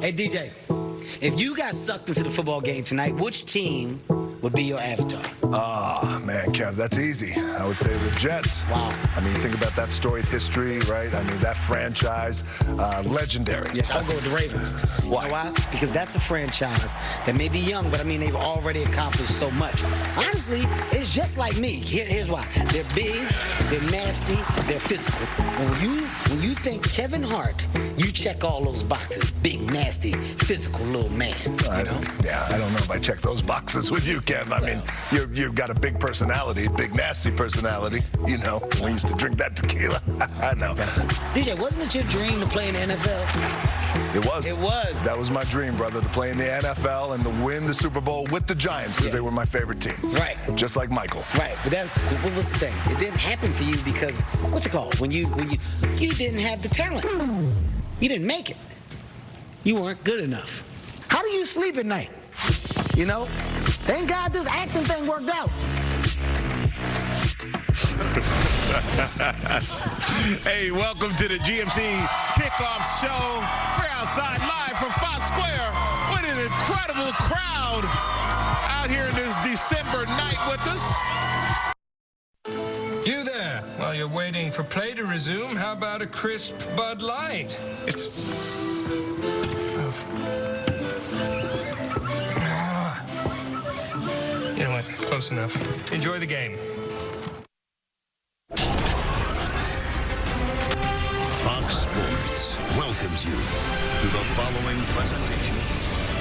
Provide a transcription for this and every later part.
Hey, DJ, if you got sucked into the football game tonight, which team would be your avatar? Man, Kev, that's easy. I would say the Jets. Wow. I mean, think about that storied history, right? I mean, that franchise, legendary. Yes, I'll go with the Ravens. Why? You know why? Because that's a franchise that may be young, but I mean, they've already accomplished so much. Honestly, it's just like me. Here's why. They're big, they're nasty, they're physical. And when you think Kevin Hart, you check all those boxes. Big, nasty, physical little man, you know? Yeah, I don't know if I check those boxes with you, Kev. I mean, you've got a big personality, big nasty personality. You know, we used to drink that tequila. I know. DJ, wasn't it your dream to play in the NFL? It was. It was. That was my dream, brother, to play in the NFL and to win the Super Bowl with the Giants because they were my favorite team. Right. Just like Michael. Right, but what was the thing? It didn't happen for you because, what's it called? When you didn't have the talent. You didn't make it. You weren't good enough. How do you sleep at night? You know? Thank God this acting thing worked out. Hey, welcome to the GMC Kickoff Show. We're outside live from Fox Square with an incredible crowd out here in this December night with us. You there, while you're waiting for play to resume, how about a crisp Bud Light? It's... You know what? Close enough. Enjoy the game. Fox Sports welcomes you to the following presentation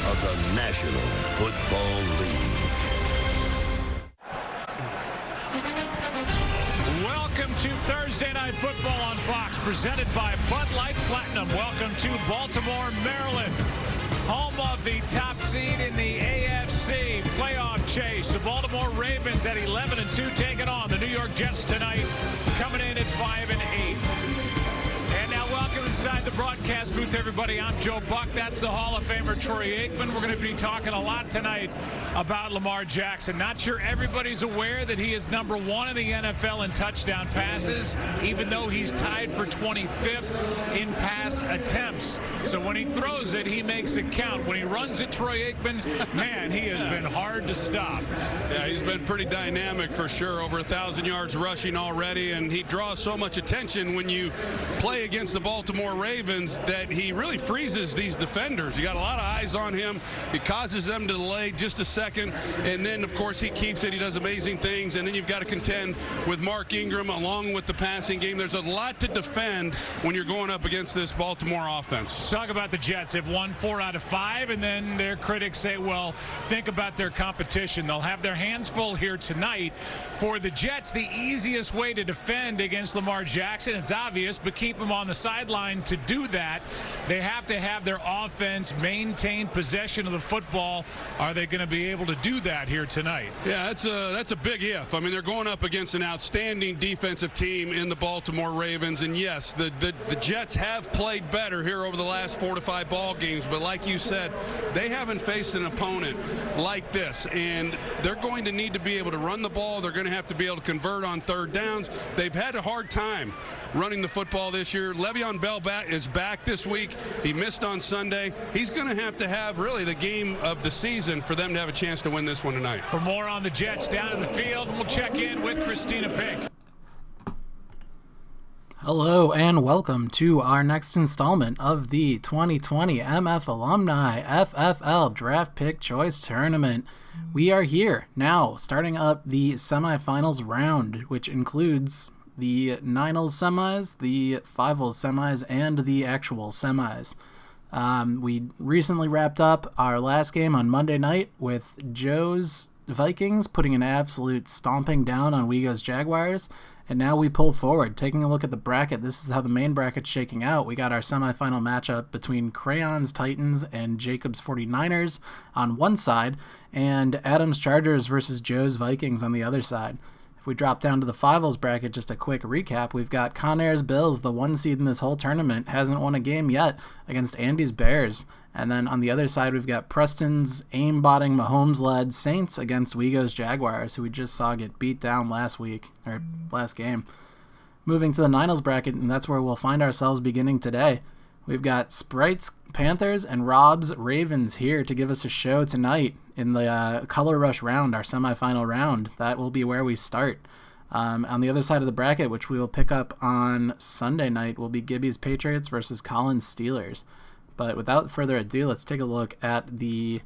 of the National Football League. Welcome to Thursday Night Football on Fox, presented by Bud Light Platinum. Welcome to Baltimore, Maryland, home of the top seed in the AFC playoff chase. The Baltimore Ravens at 11-2 taking on the New York Jets tonight, coming in at 5-8. And now welcome inside the broadcast booth, everybody. I'm Joe Buck. That's the Hall of Famer Troy Aikman. We're going to be talking a lot tonight about Lamar Jackson. Not sure everybody's aware that he is number 1 in the NFL in touchdown passes, even though he's tied for 25th in pass attempts. So when he throws it, he makes it count. When he runs it, Troy Aikman, man, he has been hard to stop. Yeah, he's been pretty dynamic for sure. Over 1,000 yards rushing already, and he draws so much attention when you play against the Baltimore Ravens that he really freezes these defenders. You got a lot of eyes on him. He causes them to delay just a second, and then, of course, he keeps it. He does amazing things, and then you've got to contend with Mark Ingram along with the passing game. There's a lot to defend when you're going up against this Baltimore offense. Let's talk about the Jets. They've won 4 out of 5, and then their critics say, well, think about their competition. They'll have their hands full here tonight. For the Jets, the easiest way to defend against Lamar Jackson, it's obvious, but keep him on the sideline. To do that, they have to have their offense maintain possession of the football. Are they going to be able to do that here tonight? Yeah, that's a big if. I mean, they're going up against an outstanding defensive team in the Baltimore Ravens, and yes, the Jets have played better here over the last 4 to 5 ball games, but like you said, they haven't faced an opponent like this, and they're going to need to be able to run the ball. They're going to have to be able to convert on third downs. They've had a hard time running the football this year. Le'Veon Bell is back this week. He missed on Sunday. He's going to have really the game of the season for them to have a chance to win this one tonight. For more on the Jets down in the field, we'll check in with Christina Pink. Hello and welcome to our next installment of the 2020 MF Alumni FFL Draft Pick Choice Tournament. We are here now starting up the semifinals round, which includes the 9-holes semis, the 5-holes semis, and the actual semis. We recently wrapped up our last game on Monday night with Joe's Vikings putting an absolute stomping down on Wego's Jaguars. And now we pull forward, taking a look at the bracket. This is how the main bracket's shaking out. We got our semifinal matchup between Crayon's Titans and Jacob's 49ers on one side, and Adam's Chargers versus Joe's Vikings on the other side. If we drop down to the 5-holes bracket, just a quick recap, we've got Conair's Bills, the 1 seed in this whole tournament, hasn't won a game yet against Andy's Bears. And then on the other side, we've got Preston's aimbotting Mahomes-led Saints against Wego's Jaguars, who we just saw get beat down last game. Moving to the 9-holes bracket, and that's where we'll find ourselves beginning today. We've got Sprite's Panthers and Rob's Ravens here to give us a show tonight in the Color Rush round, our semifinal round. That will be where we start. On the other side of the bracket, which we will pick up on Sunday night, will be Gibby's Patriots versus Colin's Steelers. But without further ado, let's take a look at the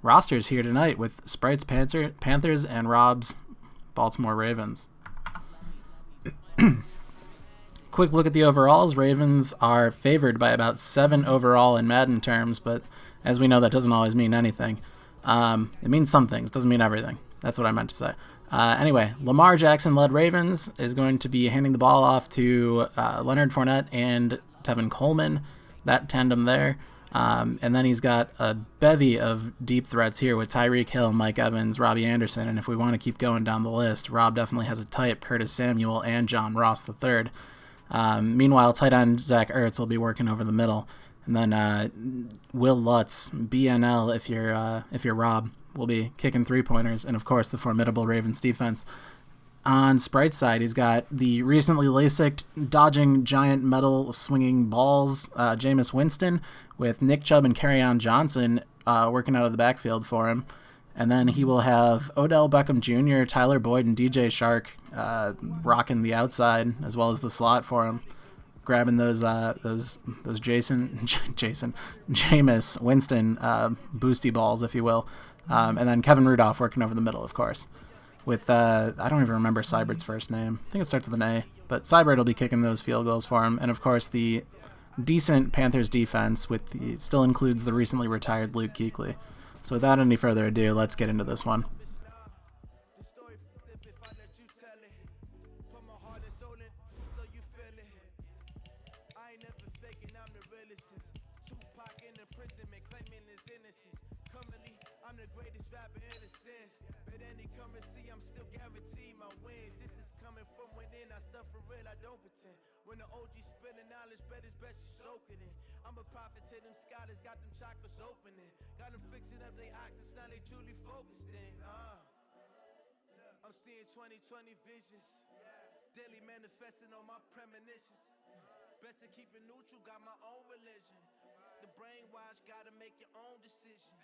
rosters here tonight with Sprite's Panthers and Rob's Baltimore Ravens. Quick look at the overalls. Ravens are favored by about 7 overall in Madden terms, but as we know, that doesn't always mean anything. It means some things, doesn't mean everything. That's what I meant to say. Anyway, Lamar Jackson-led Ravens is going to be handing the ball off to Leonard Fournette and Tevin Coleman, that tandem there. And then he's got a bevy of deep threats here with Tyreek Hill, Mike Evans, Robbie Anderson, and if we want to keep going down the list, Rob definitely has a type, Curtis Samuel and John Ross III. Meanwhile, tight end Zach Ertz will be working over the middle, and then Will Lutz, BNL if you're Rob, will be kicking 3-pointers, and of course the formidable Ravens defense. On Sprite's side, he's got the recently LASIK'd, dodging giant metal swinging balls, Jameis Winston, with Nick Chubb and Kerryon Johnson working out of the backfield for him. And then he will have Odell Beckham Jr., Tyler Boyd, and DJ Shark rocking the outside as well as the slot for him, grabbing those Jameis Winston boosty balls, if you will. And then Kevin Rudolph working over the middle, of course, with I don't even remember Sybert's first name. I think it starts with an A, but Sybert will be kicking those field goals for him. And of course, the decent Panthers defense still includes the recently retired Luke Kuechly. So without any further ado, let's get into this one. When the OG spilling knowledge, bet it's best you soak it in. I'm a prophet to them scholars, got them chakras opening. Got them fixing up they octaves, now they truly focused in. I'm seeing 2020 visions, daily manifesting on my premonitions. Best to keep it neutral, got my own religion. The brainwash, gotta make your own decision.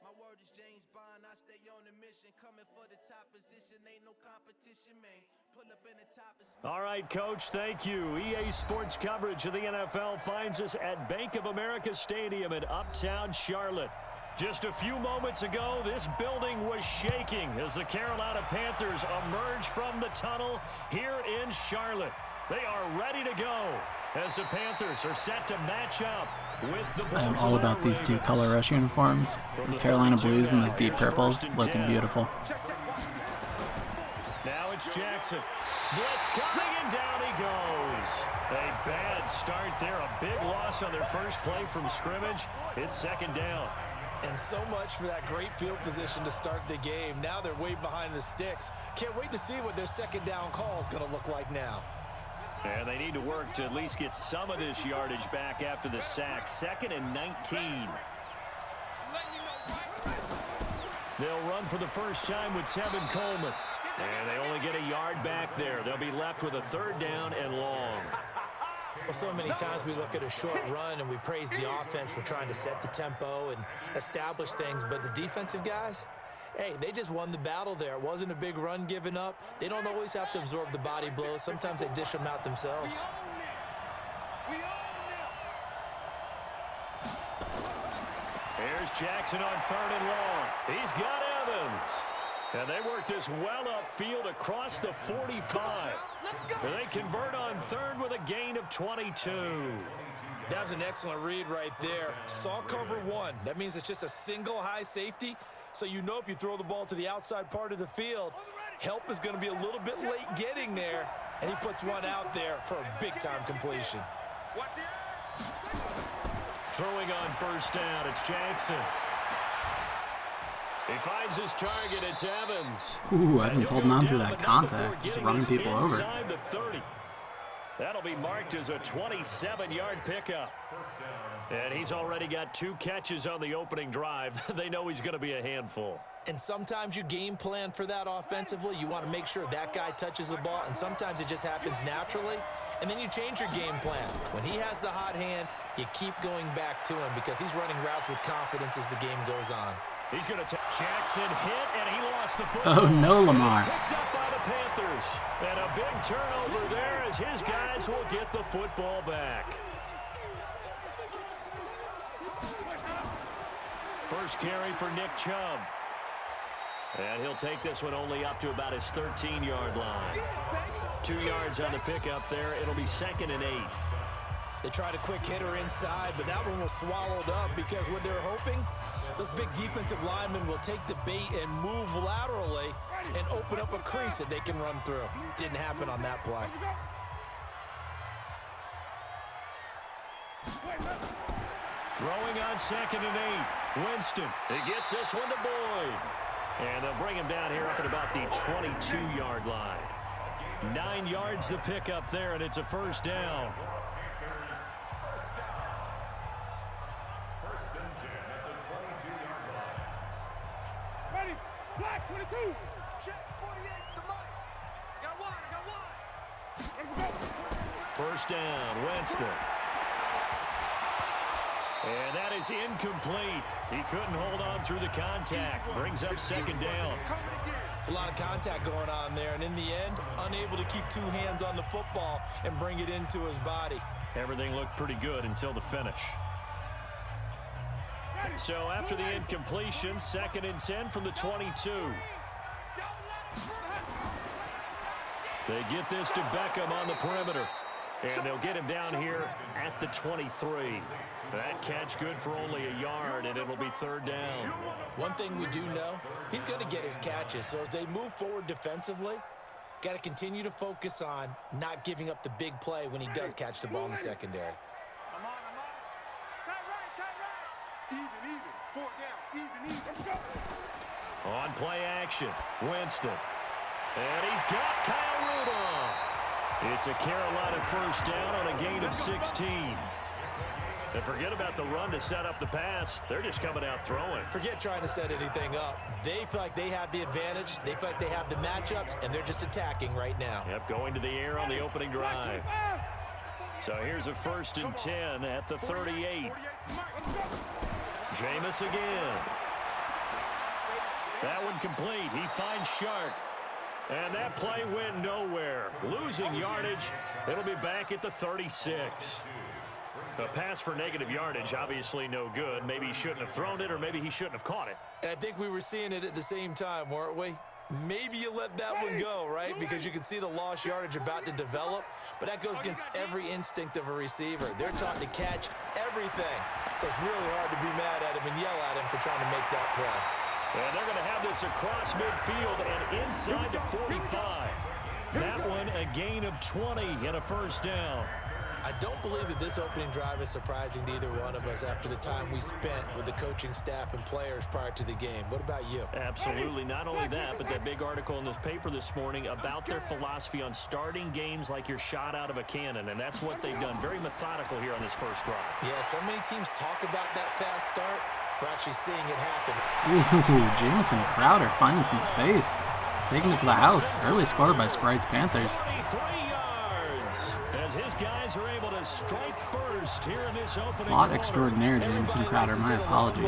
My word is James Bond, I stay on the mission. Coming for the top position, ain't no competition, man. Pull up in the top of... All right, Coach, thank you. EA Sports coverage of the NFL finds us at Bank of America Stadium in Uptown Charlotte. Just a few moments ago, this building was shaking as the Carolina Panthers emerged from the tunnel here in Charlotte. They are ready to go as the Panthers are set to match up with the I am all about these two Color Rush uniforms. These Carolina Blues and those deep purples looking beautiful. Now it's Jackson. Blitz coming and down he goes. A bad start there. A big loss on their first play from scrimmage. It's second down. And so much for that great field position to start the game. Now they're way behind the sticks. Can't wait to see what their second down call is going to look like now. And they need to work to at least get some of this yardage back after the sack. 2nd and 19. They'll run for the first time with Tevin Coleman. And they only get a yard back there. They'll be left with a 3rd down and long. Well, so many times we look at a short run and we praise the offense for trying to set the tempo and establish things, but the defensive guys, hey, they just won the battle there. It wasn't a big run given up. They don't always have to absorb the body blows. Sometimes they dish them out themselves. Here's Jackson on 3rd and long. He's got Evans. And they work this well upfield across the 45. They convert on 3rd with a gain of 22. That was an excellent read right there. Saw cover 1. That means it's just a single high safety. So you know if you throw the ball to the outside part of the field, help is going to be a little bit late getting there. And he puts one out there for a big-time completion. Throwing on 1st down, it's Jackson. He finds his target, it's Evans. Ooh, Evans holding on through that contact, just running people over. The 30. That'll be marked as a 27-yard pickup. And he's already got 2 catches on the opening drive. They know he's going to be a handful. And sometimes you game plan for that offensively. You want to make sure that guy touches the ball, and sometimes it just happens naturally. and then you change your game plan. When he has the hot hand, you keep going back to him because he's running routes with confidence as the game goes on. He's going to take Jackson hit, and he lost the football. Oh, no, Lamar. Picked up by the Panthers. And a big turnover there as his guys will get the football back. First carry for Nick Chubb. And he'll take this one only up to about his 13-yard line. 2 yards on the pickup there. It'll be 2nd and 8. They tried a quick hitter inside, but that one was swallowed up because what they're hoping, those big defensive linemen will take the bait and move laterally and open up a crease that they can run through. Didn't happen on that play. Throwing on 2nd and 8. Winston. He gets this one to Boyd. And they'll bring him down here up at about the 22-yard line. 9 yards to pick up there, and it's a first down. Ready, black 22. Check 48 to the mic. I got one. Ready to go. First down, Winston. And that is incomplete. He couldn't hold on through the contact. Brings up 2nd down. It's a lot of contact going on there, and in the end, unable to keep 2 hands on the football and bring it into his body. Everything looked pretty good until the finish. So after the incompletion, 2nd and 10 from the 22. They get this to Beckham on the perimeter. And they'll get him down here at the 23. That catch good for only a yard, and it'll be 3rd down. One thing we do know, he's going to get his catches. So as they move forward defensively, got to continue to focus on not giving up the big play when he does catch the ball in the secondary. I'm on. Tight right. Even. 4th down. Even. Let's go. On play action, Winston. And he's got Kyle Rudolph. It's a Carolina first down on a gain of 16. And forget about the run to set up the pass. They're just coming out throwing. Forget trying to set anything up. They feel like they have the advantage. They feel like they have the matchups, and they're just attacking right now. Yep, going to the air on the opening drive. So here's a 1st and 10 at the 38. Jameis again. That one complete. He finds Shark. And that play went nowhere. Losing yardage. It'll be back at the 36. A pass for negative yardage, obviously no good. Maybe he shouldn't have thrown it, or maybe he shouldn't have caught it. And I think we were seeing it at the same time, weren't we? Maybe you let that one go, right? Because you can see the lost yardage about to develop. But that goes against every instinct of a receiver. They're taught to catch everything. So it's really hard to be mad at him and yell at him for trying to make that play. And they're going to have this across midfield and inside the 45. That one a gain of 20 and a first down. I don't believe that this opening drive is surprising to either one of us after the time we spent with the coaching staff and players prior to the game. What about you? Absolutely. Not only that, but that big article in the paper this morning about their philosophy on starting games like you're shot out of a cannon, and that's what they've done. Very methodical here on this first drive. Yeah, so many teams talk about that fast start. We're actually seeing it happen. Ooh, Jameson Crowder finding some space. Taking it to the house. Early score by Sprite's Panthers. 23 yards as his guys are able to strike first here in this opening Slot quarter. extraordinaire, Jameson Crowder. My apologies.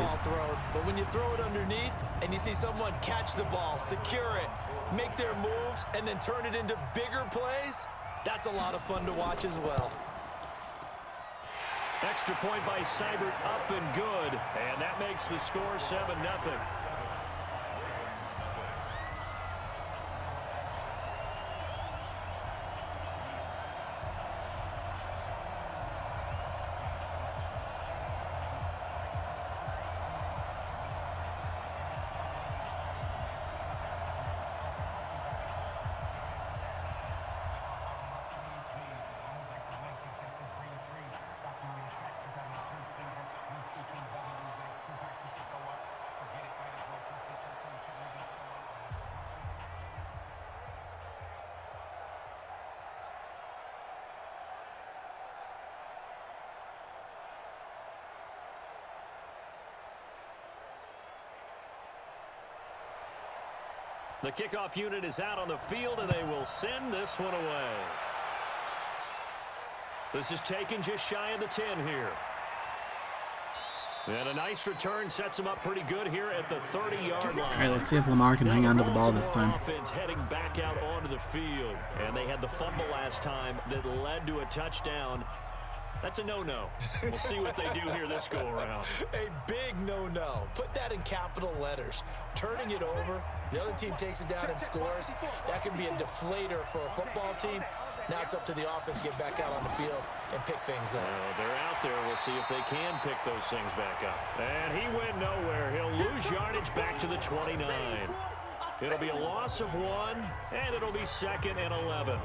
But when you throw it underneath and you see someone catch the ball, secure it, make their moves, and then turn it into bigger plays, that's a lot of fun to watch as well. Extra point by Seibert, up and good. And that makes the score 7-0. The kickoff unit is out on the field, and they will send this one away. This is taken just shy of the 10 here. And a nice return sets him up pretty good here at the 30-yard line. All right, let's see if Lamar can hang on to the ball this time. Offense heading back out onto the field. And they had the fumble last time that led to a touchdown. That's a no-no. We'll see what they do here this go-around. A big no-no. Put that in capital letters. Turning it over, the other team takes it down and scores. That can be a deflator for a football team. Now it's up to the offense to get back out on the field and pick things up. They're out there. We'll see if they can pick those things back up. And he went nowhere. He'll lose yardage back to the 29. It'll be a loss of 1, and it'll be 2nd and 11.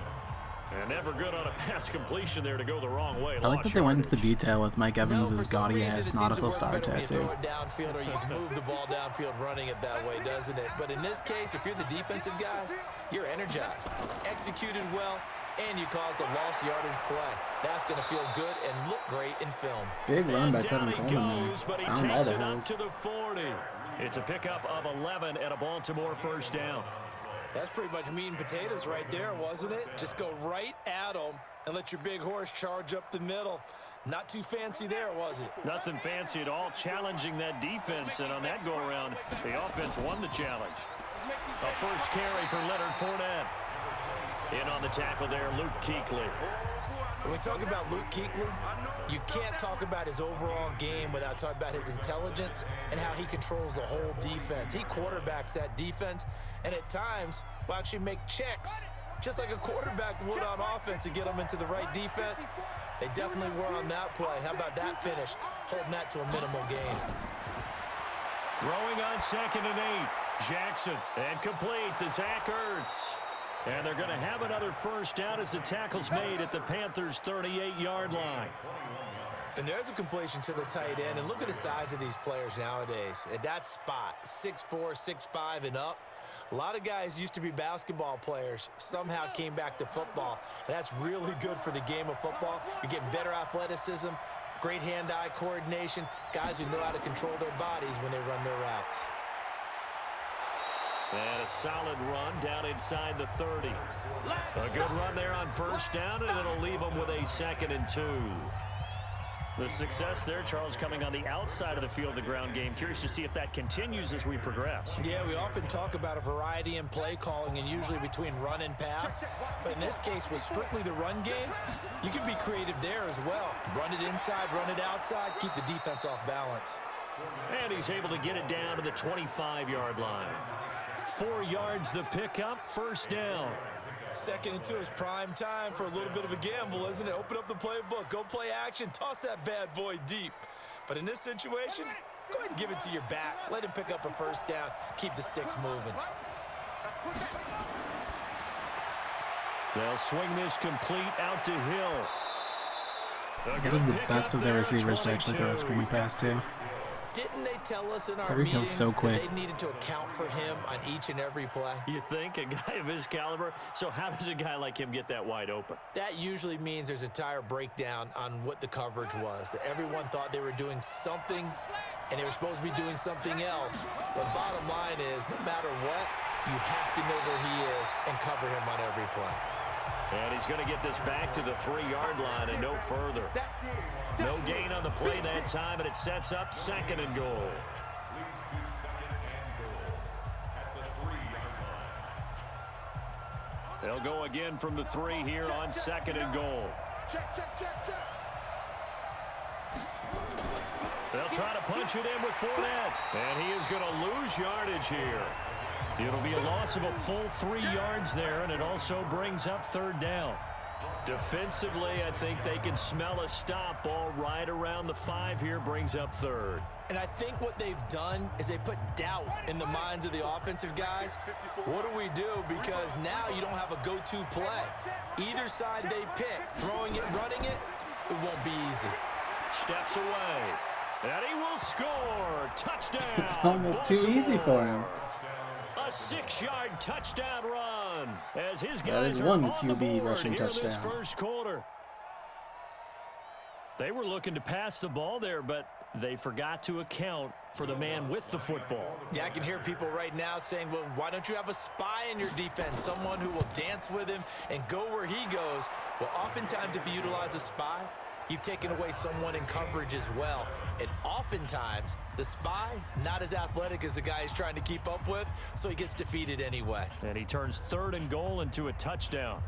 And never good on a pass completion there to go the wrong way. I like that they went into the detail with Mike Evans' gaudy-ass nautical star tattoo. You throw it downfield or you can move the ball downfield running it that way, doesn't it? But in this case, if you're the defensive guys, you're energized, executed well, and you caused a lost yardage play. That's going to feel good and look great in film. Big run by Tevin Coleman there. Found all the holes. To the 40. It's a pickup of 11 and a Baltimore first down. That's pretty much meat and potatoes right there, wasn't it? Just go right at them and let your big horse charge up the middle. Not too fancy there, was it? Nothing fancy at all, challenging that defense. And on that go-around, the offense won the challenge. A first carry for Leonard Fournette. In on the tackle there, Luke Kuechly. When we talk about Luke Kuechly, you can't talk about his overall game without talking about his intelligence and how he controls the whole defense. He quarterbacks that defense, and at times will actually make checks, just like a quarterback would on offense to get them into the right defense. They definitely were on that play. How about that finish? Holding that to a minimal gain. Throwing on 2nd and 8. Jackson, and complete to Zach Ertz. And they're going to have another first down as the tackle's made at the Panthers' 38-yard line. And there's a completion to the tight end. And look at the size of these players nowadays. At that spot, 6'4", 6'5", and up. A lot of guys used to be basketball players, somehow came back to football. And that's really good for the game of football. You're getting better athleticism, great hand-eye coordination, guys who know how to control their bodies when they run their routes. And a solid run down inside the 30. A good run there on first down, and it'll leave them with a 2nd and 2. The success there, Charles, coming on the outside of the field, the ground game. Curious to see if that continues as we progress. Yeah, we often talk about a variety in play calling and usually between run and pass. But in this case, with strictly the run game, you can be creative there as well. Run it inside, run it outside, keep the defense off balance. And he's able to get it down to the 25-yard line. 4 yards the pickup, first down. 2nd and 2 is prime time for a little bit of a gamble, isn't it? Open up the playbook, go play action, toss that bad boy deep. But in this situation, go ahead and give it to your back. Let him pick up a first down, keep the sticks moving. They'll swing this complete out to Hill. That is the best of their receivers to actually throw a screen pass to. Didn't they tell us in our Tyreek meetings Hill's so quick. that they needed to account for him on each and every play? You think? A guy of his caliber? So how does a guy like him get that wide open? That usually means there's a entire breakdown on what the coverage was. That everyone thought they were doing something, and they were supposed to be doing something else. But bottom line is, no matter what, you have to know where he is and cover him on every play. And he's going to get this back to the 3-yard line and no further. No gain on the play that time, and it sets up 2nd and goal. They'll go again from the 3 here on 2nd and goal. They'll try to punch it in with Fournette. And he is going to lose yardage here. It'll be a loss of a full 3 yards there, and it also brings up 3rd down. Defensively, I think they can smell a stop ball right around the 5 here, brings up 3rd. And I think what they've done is they put doubt in the minds of the offensive guys. What do we do? Because now you don't have a go-to play. Either side they pick, throwing it, running it, it won't be easy. Steps away, and he will score. Touchdown. It's almost too easy for him. A 6-yard touchdown run as his guys that is one QB rushing touchdown. This first quarter. They were looking to pass the ball there, but they forgot to account for the man with the football. Yeah, I can hear people right now saying, well, why don't you have a spy in your defense, someone who will dance with him and go where he goes? Well, oftentimes if you utilize a spy, you've taken away someone in coverage as well. And oftentimes, the spy, not as athletic as the guy he's trying to keep up with, so he gets defeated anyway. And he turns 3rd and goal into a touchdown.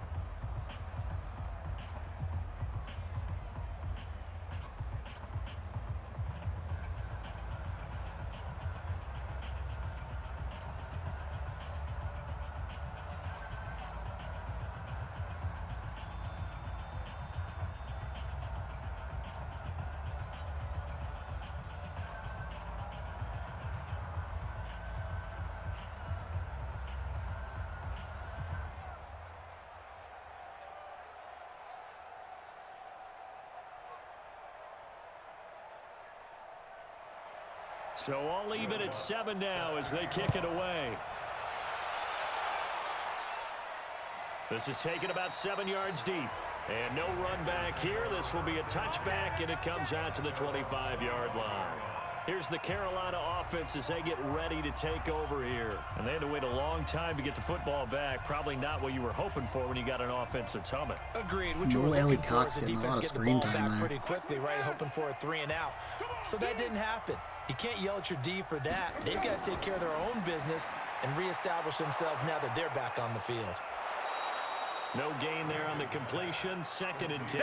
So all even at 7 now as they kick it away. This is taken about 7 yards deep. And no run back here. This will be a touchback, and it comes out to the 25-yard line. Here's the Carolina offense as they get ready to take over here. And they had to wait a long time to get the football back. Probably not what you were hoping for when you got an offense that's humming. Agreed. What you were looking for is the defense get the ball back pretty quickly, right? Hoping for a 3 and out. So that didn't happen. You can't yell at your D for that. They've got to take care of their own business and reestablish themselves now that they're back on the field. No gain there on the completion, 2nd and 10.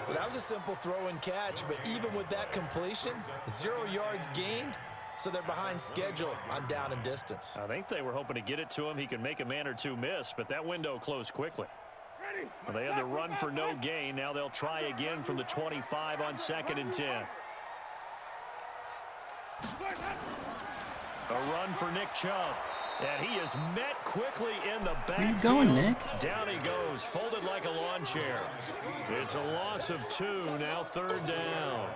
Well, that was a simple throw and catch, but even with that completion, 0 yards gained, so they're behind schedule on down and distance. I think they were hoping to get it to him. He could make a man or two miss, but that window closed quickly. Well, they had the run for no gain. Now they'll try again from the 25 on 2nd and 10. A run for Nick Chubb. And he is met quickly in the backfield. Where you going, Nick? Down he goes, folded like a lawn chair. It's a loss of 2, now 3rd down.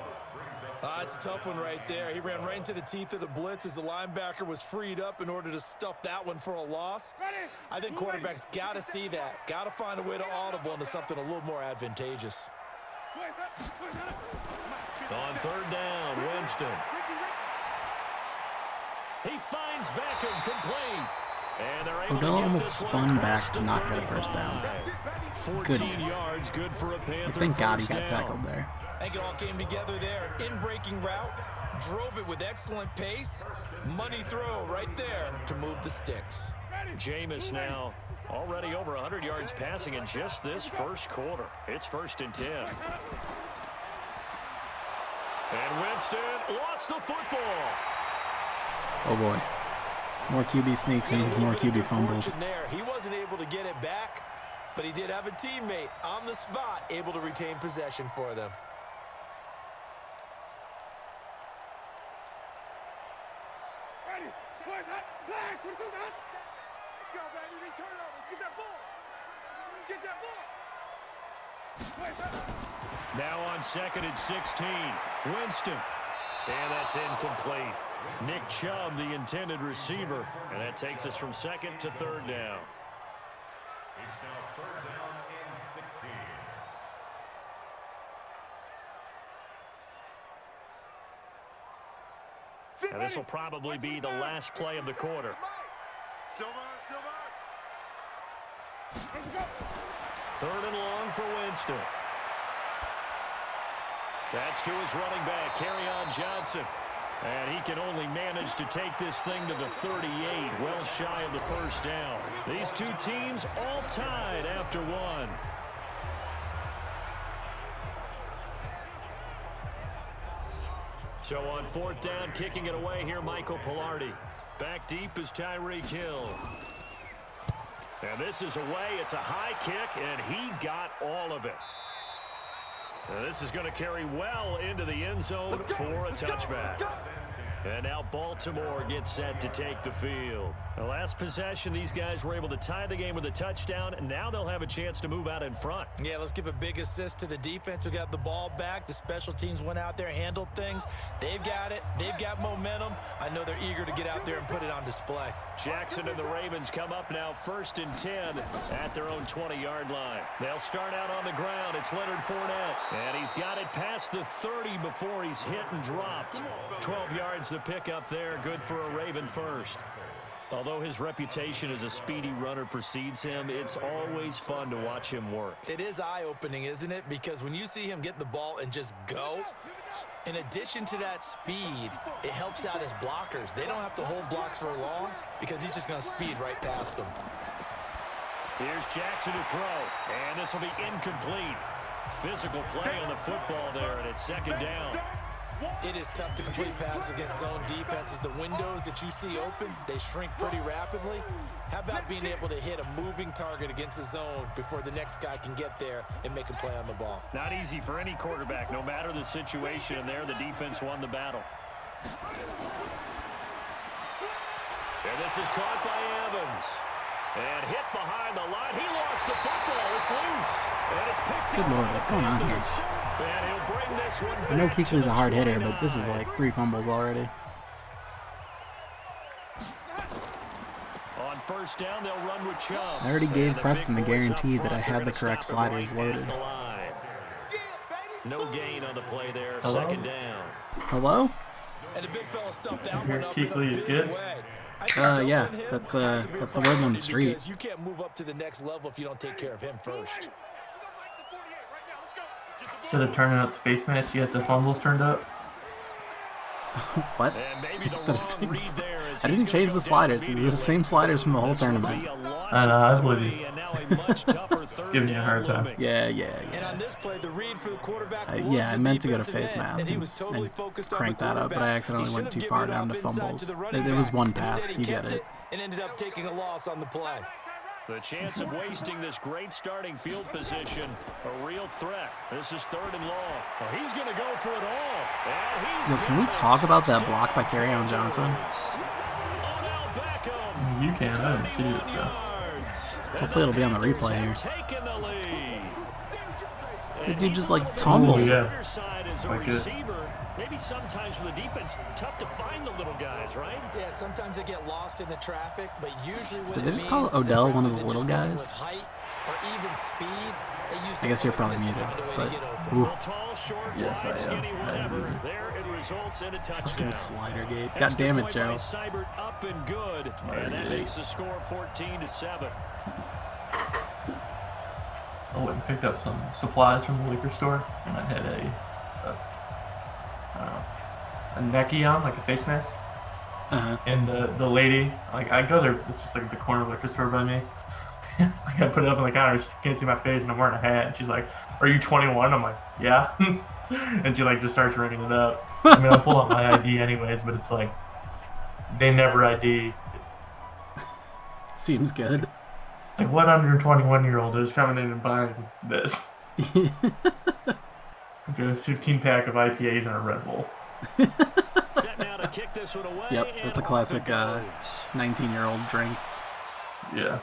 It's a tough one right there. He ran right into the teeth of the blitz as the linebacker was freed up in order to stuff that one for a loss. I think quarterbacks got to see that. Got to find a way to audible into something a little more advantageous. On 3rd down, Winston. He finds Beckham complete. And they're able Odell to get almost spun back to not get a first down. 14 yards, good for a Panther. Thank God he got tackled there. I think it all came together there. In-breaking route, drove it with excellent pace. Money throw right there to move the sticks. Jameis now already over 100 yards passing in just this first quarter. It's 1st and 10. And Winston lost the football. Oh boy. More QB sneaks means more QB fumbles. He wasn't able to get it back, but he did have a teammate on the spot able to retain possession for them. Let's go, baby. We turn over. Get that ball. Get that ball. Now on 2nd and 16, Winston. And that's incomplete. Nick Chubb, the intended receiver. And that takes us from 2nd to 3rd down. It's now 3rd down and 16. Now this will probably be the last play of the quarter. Silver. 3rd and long for Winston. That's to his running back, Kerryon Johnson. And he can only manage to take this thing to the 38, well shy of the first down. These two teams all tied after one. So on 4th down, kicking it away here, Michael Pilardi. Back deep is Tyreek Hill. And this is away. It's a high kick, and he got all of it. Now this is going to carry well into the end zone for a touchback. And now Baltimore gets set to take the field. The last possession, these guys were able to tie the game with a touchdown, and now they'll have a chance to move out in front. Yeah, let's give a big assist to the defense who got the ball back. The special teams went out there, handled things. They've got it. They've got momentum. I know they're eager to get out there and put it on display. Jackson and the Ravens come up now 1st and 10 at their own 20-yard line. They'll start out on the ground. It's Leonard Fournette, and he's got it past the 30 before he's hit and dropped. 12 yards the pick up there, good for a Raven first. Although his reputation as a speedy runner precedes him, it's always fun to watch him work. It is eye-opening, isn't it? Because when you see him get the ball and just go, in addition to that speed, it helps out his blockers. They don't have to hold blocks for long because he's just going to speed right past them. Here's Jackson to throw, and this will be incomplete. Physical play on the football there, and it's second down. It is tough to complete passes against zone defenses. The windows that you see open, they shrink pretty rapidly. How about being able to hit a moving target against a zone before the next guy can get there and make a play on the ball? Not easy for any quarterback, no matter the situation, and there the defense won the battle. And this is caught by Evans. And hit behind the line. He lost the football. It's loose. And it's picked Good up. Lord, what's going on here? And he'll bring this one I know back Kuechly's to a hard the hitter, but 29. this is like 3 fumbles already. On first down, they'll run with Chubb. I already gave And the Preston the big boys guarantee up that I front, had they're the gonna correct stop it sliders right loaded. at the line. No gain on the play there. Hello? Second down. Hello? And the big fella stuffed that Here, one up in a Kuechly is big good. way. Yeah, that's the word on the street. Because you can't move up to the next level if you don't take care of him first. Instead of turning up the face mask, you had the fumbles turned up. What? And maybe the Instead of wrong taking- read there as I he's didn't gonna change go the down sliders. They're the same sliders from the whole This will tournament. be a loss I know, of I believe three, you. and now a much tougher third Giving you a down hard time. looming. Yeah. And on this play, the read for the quarterback Yeah, I was meant the to go to defensive face end, mask and he was and totally focused on crank the that up, but I quarterback. accidentally He went should too have far given it down to up inside fumbles. to the running It was back. one pass, Instead, he you get kept it. and ended up taking a loss on the play. The chance of wasting this great starting field position, a real threat. This is third and long. Well, he's going to go for it all. And he's Yo, can we got it. talk about that block by Kerryon Johnson? Odell Beckham, You can, I didn't see 21 it, so. yards. Hopefully it'll be on the Panthers replay have here. taken the lead. The And dude he's just on like the tumbled. Oh, yeah. other side as a Like it. receiver. Maybe sometimes for the defense, tough to find the little guys, right? Yeah, sometimes they get lost in the traffic, but usually what Did it they just call means is that Odell rather one of the than little just running guys? with height or even speed, they use I their guess you're probably quickness to muted, find a way to but get open. ooh, Well, tall, short, Yes, wide, I am. skinny, I am whatever. muted. There it results in a touchdown. fucking slider gate. God Extra damn it, point Joe. by Seibert up and good, and that makes the score 14-7. I went and picked up some supplies from the liquor store, and I had a necky on, like a face mask. And the lady, like, I go there, it's just like the corner liquor store by me. Like, I put it up on the counter, she can't see my face, and I'm wearing a hat. And she's like, "Are you 21?" I'm like, "Yeah." And she like just starts ringing it up. I mean, I pull out my ID anyways, but it's like they never ID. Seems good. Like, what under 21-year-old is coming in and buying this? It's a 15-pack of IPAs and a Red Bull. Set now to kick this one away. Yep, that's a and classic off it goes. 19-year-old drink. Yeah.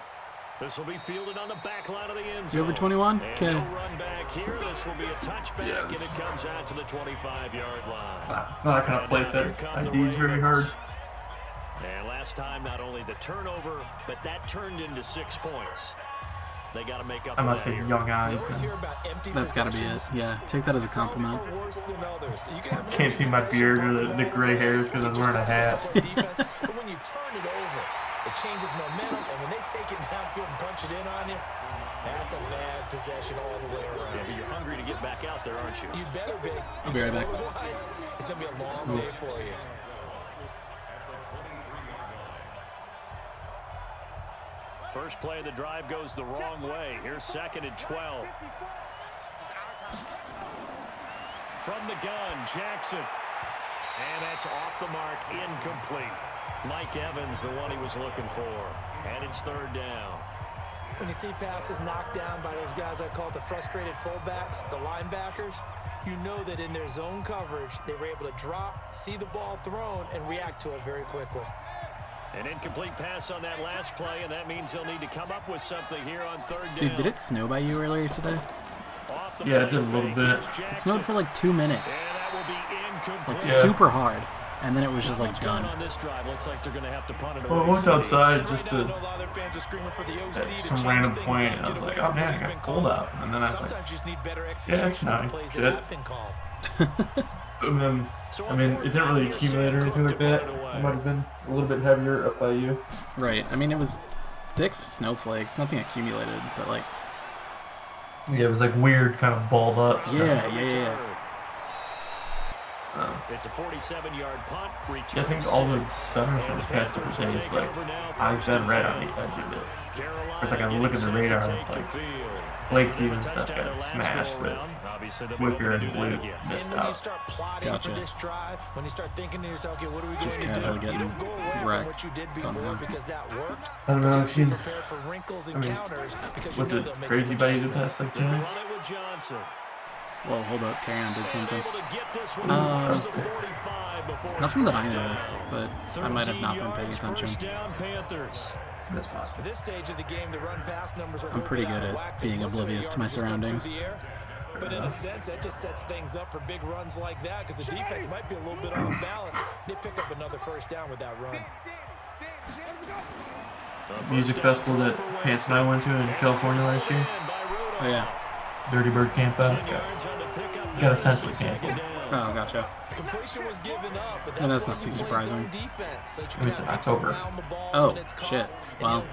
This will be fielded on the back line of the end You over zone. 21? And Okay. no run back here. This will be a touchback, Yeah, and it comes out to the 25-yard line. It's not going to place Here that come the IDs very hard. Ravens. And last time, not only the turnover, but that turned into 6 points. They got to make up I for must that say here. young You eyes. always hear about empty That's got to be it. possessions. Yeah, take that as a Some compliment. are worse than others. You can have an Can't empty see my possession, beard or fumble the the ball gray away, hairs because I'm get wearing a yourself hat. set up on defense, but when you turn it over, it changes momentum, and when they take it downfield and punch it in on you, that's a bad possession all the way Yeah, around. but you're hungry to get back out there, aren't you? You better be. I'll be right back. Otherwise, it's going to be a long day for you. First play of the drive goes the wrong way. Here's 2nd and 12. From the gun, Jackson. And that's off the mark, incomplete. Mike Evans, the one he was looking for. And it's 3rd down. When you see passes knocked down by those guys I call the frustrated fullbacks, the linebackers, you know that in their zone coverage, they were able to drop, see the ball thrown, and react to it very quickly. An incomplete pass on that last play, and that means they'll need to come up with something here on 3rd down. Dude, did it snow by you earlier today? Off the Yeah, it play did a little fake, bit. here's It Jackson. snowed for like 2 minutes. And that will be incomplete. Like Yeah. super hard. And then it was just like What's going done. on this drive? Looks like they're going to have to punt it Well, I away. walked outside And just right now, I to know a lot of their fans are screaming for the OC at to some change random things point, up, and I get was away like, from oh what man, has it been got cold called. out. And then I was like, Sometimes you just need better yeah, execution it's on the nice. plays Shit. that have been called. And then, I mean, it didn't really accumulate or anything like that. It might have been a little bit heavier up by you. Right. I mean, it was thick snowflakes. Nothing accumulated, but like. Yeah, it was like weird, kind of balled up. Yeah. It's a 47-yard punt. Yeah, I think all the centers for this past couple of days, like, I've been right on the edge of it. It's like I look at the radar and it's like, Lakeview and stuff got smashed, but Wicker and Blue missed out. Gotcha. Just casually getting wrecked somehow. I don't know if you, I mean, was it crazy by you the past like 2 minutes? Whoa, hold up, carry on, did something. Nothing that I noticed, but I might have not been paying attention. That's possible. I'm pretty good at being oblivious to my surroundings. But in a sense, that just sets things up for big runs like that because the defense might be a little bit off balance. They pick up another first down with that run. Music festival that Pants and I went to in California last year. Oh, yeah. Dirty Bird Camp out. Got essentially canceled. Oh, gotcha. And that's not too surprising. I mean, it's in October. Oh, shit. Well,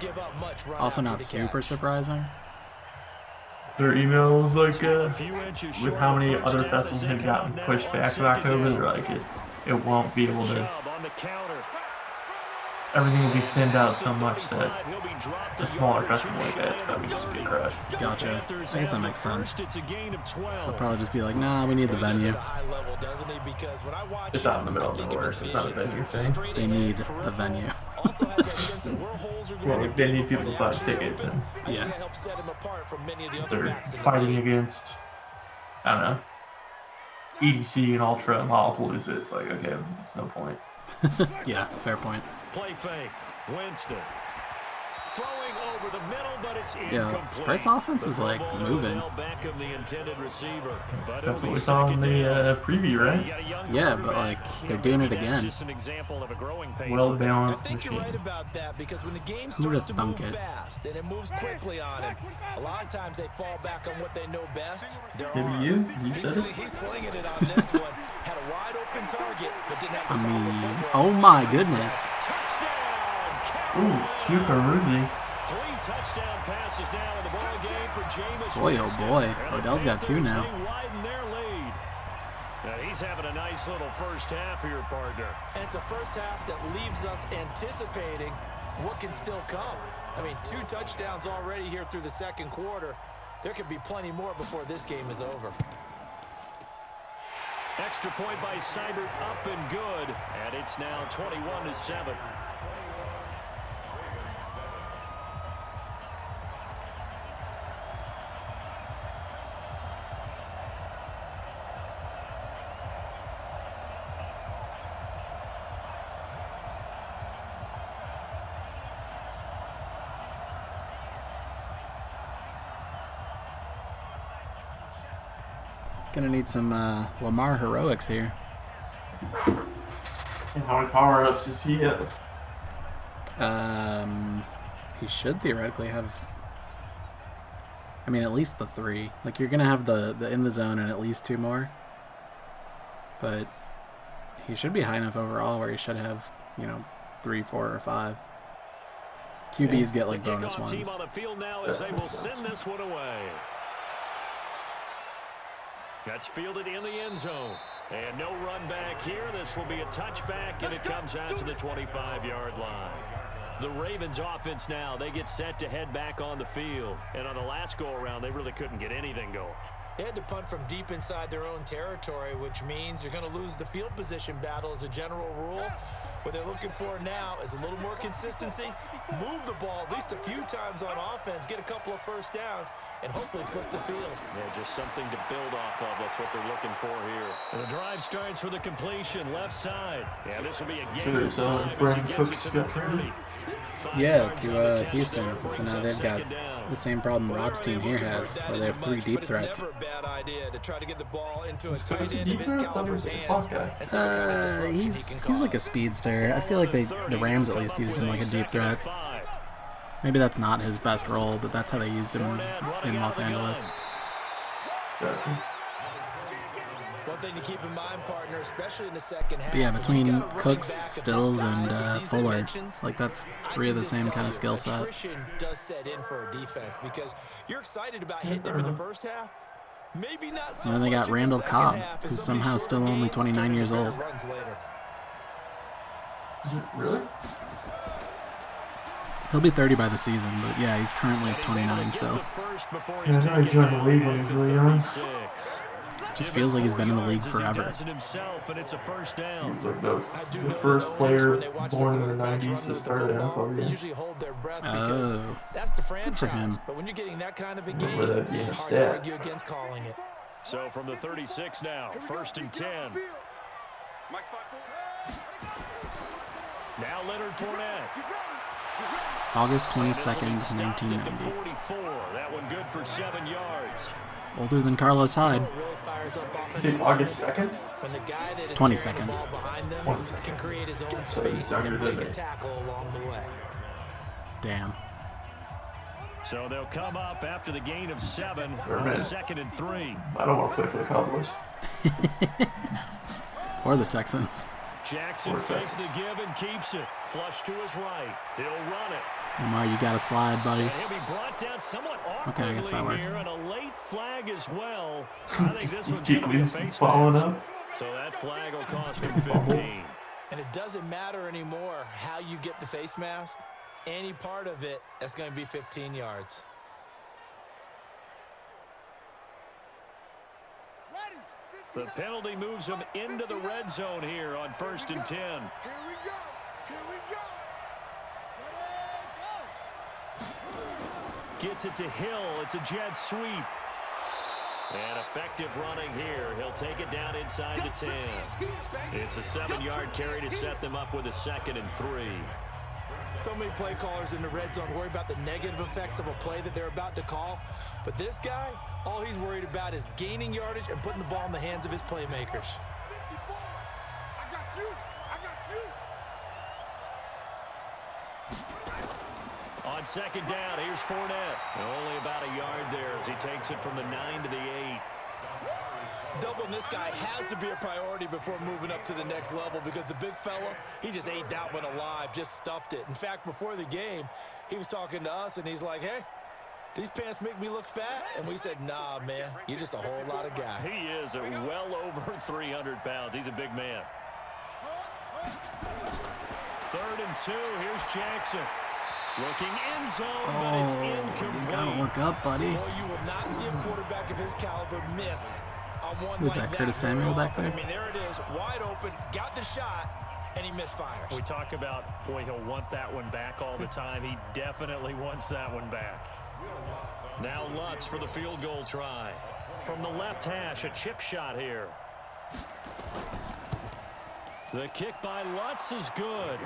also not super surprising. Their email was like, with how many other festivals had gotten pushed back to October, they're like, it won't be able to. Everything will be thinned out so much that a smaller festival like that is probably just be crushed. Gotcha. I guess that makes sense. They'll probably just be like, nah, we need the venue. It's out in the middle of nowhere, so it's not a venue thing. They need a venue. Well, they need people to buy tickets, and yeah, they're fighting against, I don't know, EDC and Ultra and Lollapalooza. It's like, okay, there's no point. Yeah, fair point. Play fake. Winston. Throwing over the middle, but it's yeah, Sprite's offense is like moving. Back of the intended receiver. That's what we saw in the preview, right? Yeah, but like they're doing it again. Well balanced machine. Who would have thunk it? And it moves quickly on him. A lot of times they fall back on what they know best. Maybe you said it. He's slinging it on this one. Had a wide open target, but didn't have the oh my goodness. Ooh, Chukaruzzi. 3 touchdown passes now in the ball game for Jameis. Boy, oh boy. Odell's got 2 now. Widen their lead. Now he's having a nice little first half here, partner. And it's a first half that leaves us anticipating what can still come. I mean, 2 touchdowns already here through the second quarter. There could be plenty more before this game is over. Extra point by Seibert, up and good. And it's now 21-7. Gonna need some Lamar heroics here. And how many power-ups does he have? He should theoretically have. I mean, at least the 3. Like you're gonna have the in the zone and at least 2 more. But he should be high enough overall where he should have, 3, 4, or 5. QBs get like bonus ones. Team on the field now as they will send this one away. That's fielded in the end zone. And no run back here. This will be a touchback, and it comes out to the 25-yard line. The Ravens offense now, they get set to head back on the field. And on the last go-around, they really couldn't get anything going. They had to punt from deep inside their own territory, which means you're going to lose the field position battle as a general rule. What they're looking for now is a little more consistency, move the ball at least a few times on offense, get a couple of first downs, and hopefully flip the field. Yeah, just something to build off of. That's what they're looking for here. And the drive starts with a completion, left side. Yeah, this will be a game of 5 as he gets it to the 30. Yeah, to Houston. So now they've got the same problem Rock's team here has, where they have 3 deep threats. He's like a speedster. I feel like the Rams at least used him like a deep threat. Maybe that's not his best role, but that's how they used him in Los Angeles. Well, One thing to keep in mind, partner, especially in the second half. But yeah, between Cooks, Stills, and Fuller, like that's three of the same kind of skill set. Attrition does set in for a defense because you're excited about hitting him in the first half. Maybe not so and then they got Randall Cobb, who's somehow still only 29 years old. Really? He'll be 30 by the season, but yeah, he's currently 29 still. Yeah, I know he joined the league when he was really young. Just feels like he's been in the league forever. He was like the first player born in the 90s to start an NFL game. Oh, that's the good for him. But when you're getting that kind of a game, Remember that being a hard to stat. argue against calling it. So from the 36 now, 1st and 10. Now Leonard Fournette. August 22nd, 1990. 44. That one good for 7 yards. Older than Carlos Hyde. Is it August 2nd? 22nd. 22nd. Can create his own So he's space younger and than break a me. tackle along the way. Damn. So they'll come up after the gain of 7 Or on a man. 2nd and 3. I don't want to play for the Cowboys. Or the Texans. Jackson Or fakes the give and keeps it. Flush to his right. He'll run it. Lamar, you gotta slide, buddy. And he'll be brought down somewhat Okay, I guess that awkwardly works. here, and a late flag as well. I think this one's Keep going to be a these face following mask. up. So that flag will cost him 15. And it doesn't matter anymore how you get the face mask. Any part of it, that's going to be 15 yards. The penalty moves him into the red zone here on 1st and 10. Gets it to Hill. It's a jet sweep. And effective running here. He'll take it down inside the 10. It's a 7-yard carry to set them up with a 2nd and 3. So many play callers in the red zone worry about the negative effects of a play that they're about to call. But this guy, all he's worried about is gaining yardage and putting the ball in the hands of his playmakers. On 2nd down, here's Fournette. Only about a yard there as he takes it from the 9 to the 8. Doubling this guy has to be a priority before moving up to the next level because the big fella, he just ate that one alive, just stuffed it. In fact, before the game, he was talking to us, and he's like, hey, these pants make me look fat? And we said, nah, man, you're just a whole lot of guy. He is well over 300 pounds. He's a big man. 3rd and 2. Here's Jackson. Looking end zone, but it's incomplete. You gotta look up, buddy. Boy, you will not see a quarterback of his caliber miss on one Who's like that, Curtis Samuel very back often. there? I mean, there it is, wide open, got the shot, and he misfires. We talk about, boy, he'll want that one back all the time. He definitely wants that one back. Now Lutz for the field goal try. From the left hash, a chip shot here. The kick by Lutz is good.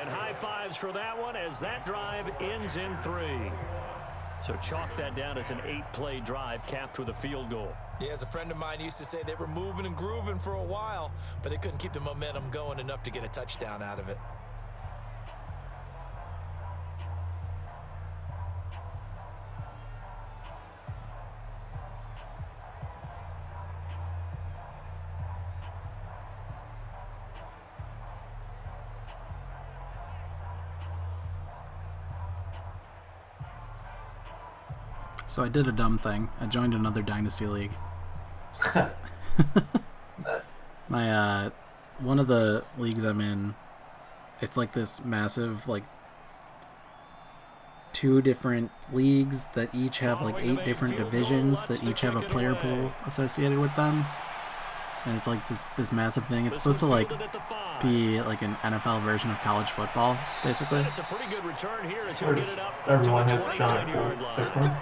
And high fives for that one as that drive ends in 3. So chalk that down as an 8-play drive capped with a field goal. Yeah, as a friend of mine used to say, they were moving and grooving for a while, but they couldn't keep the momentum going enough to get a touchdown out of it. So I did a dumb thing. I joined another Dynasty League. My one of the leagues I'm in, it's like this massive, like 2 different leagues that each have like 8 different divisions that each have a player pool associated with them. And it's like this massive thing. It's supposed to like be like an NFL version of college football, basically. It's a pretty good return here as he'll get it up to Everyone the has a giant 29-yard pool. line. Different.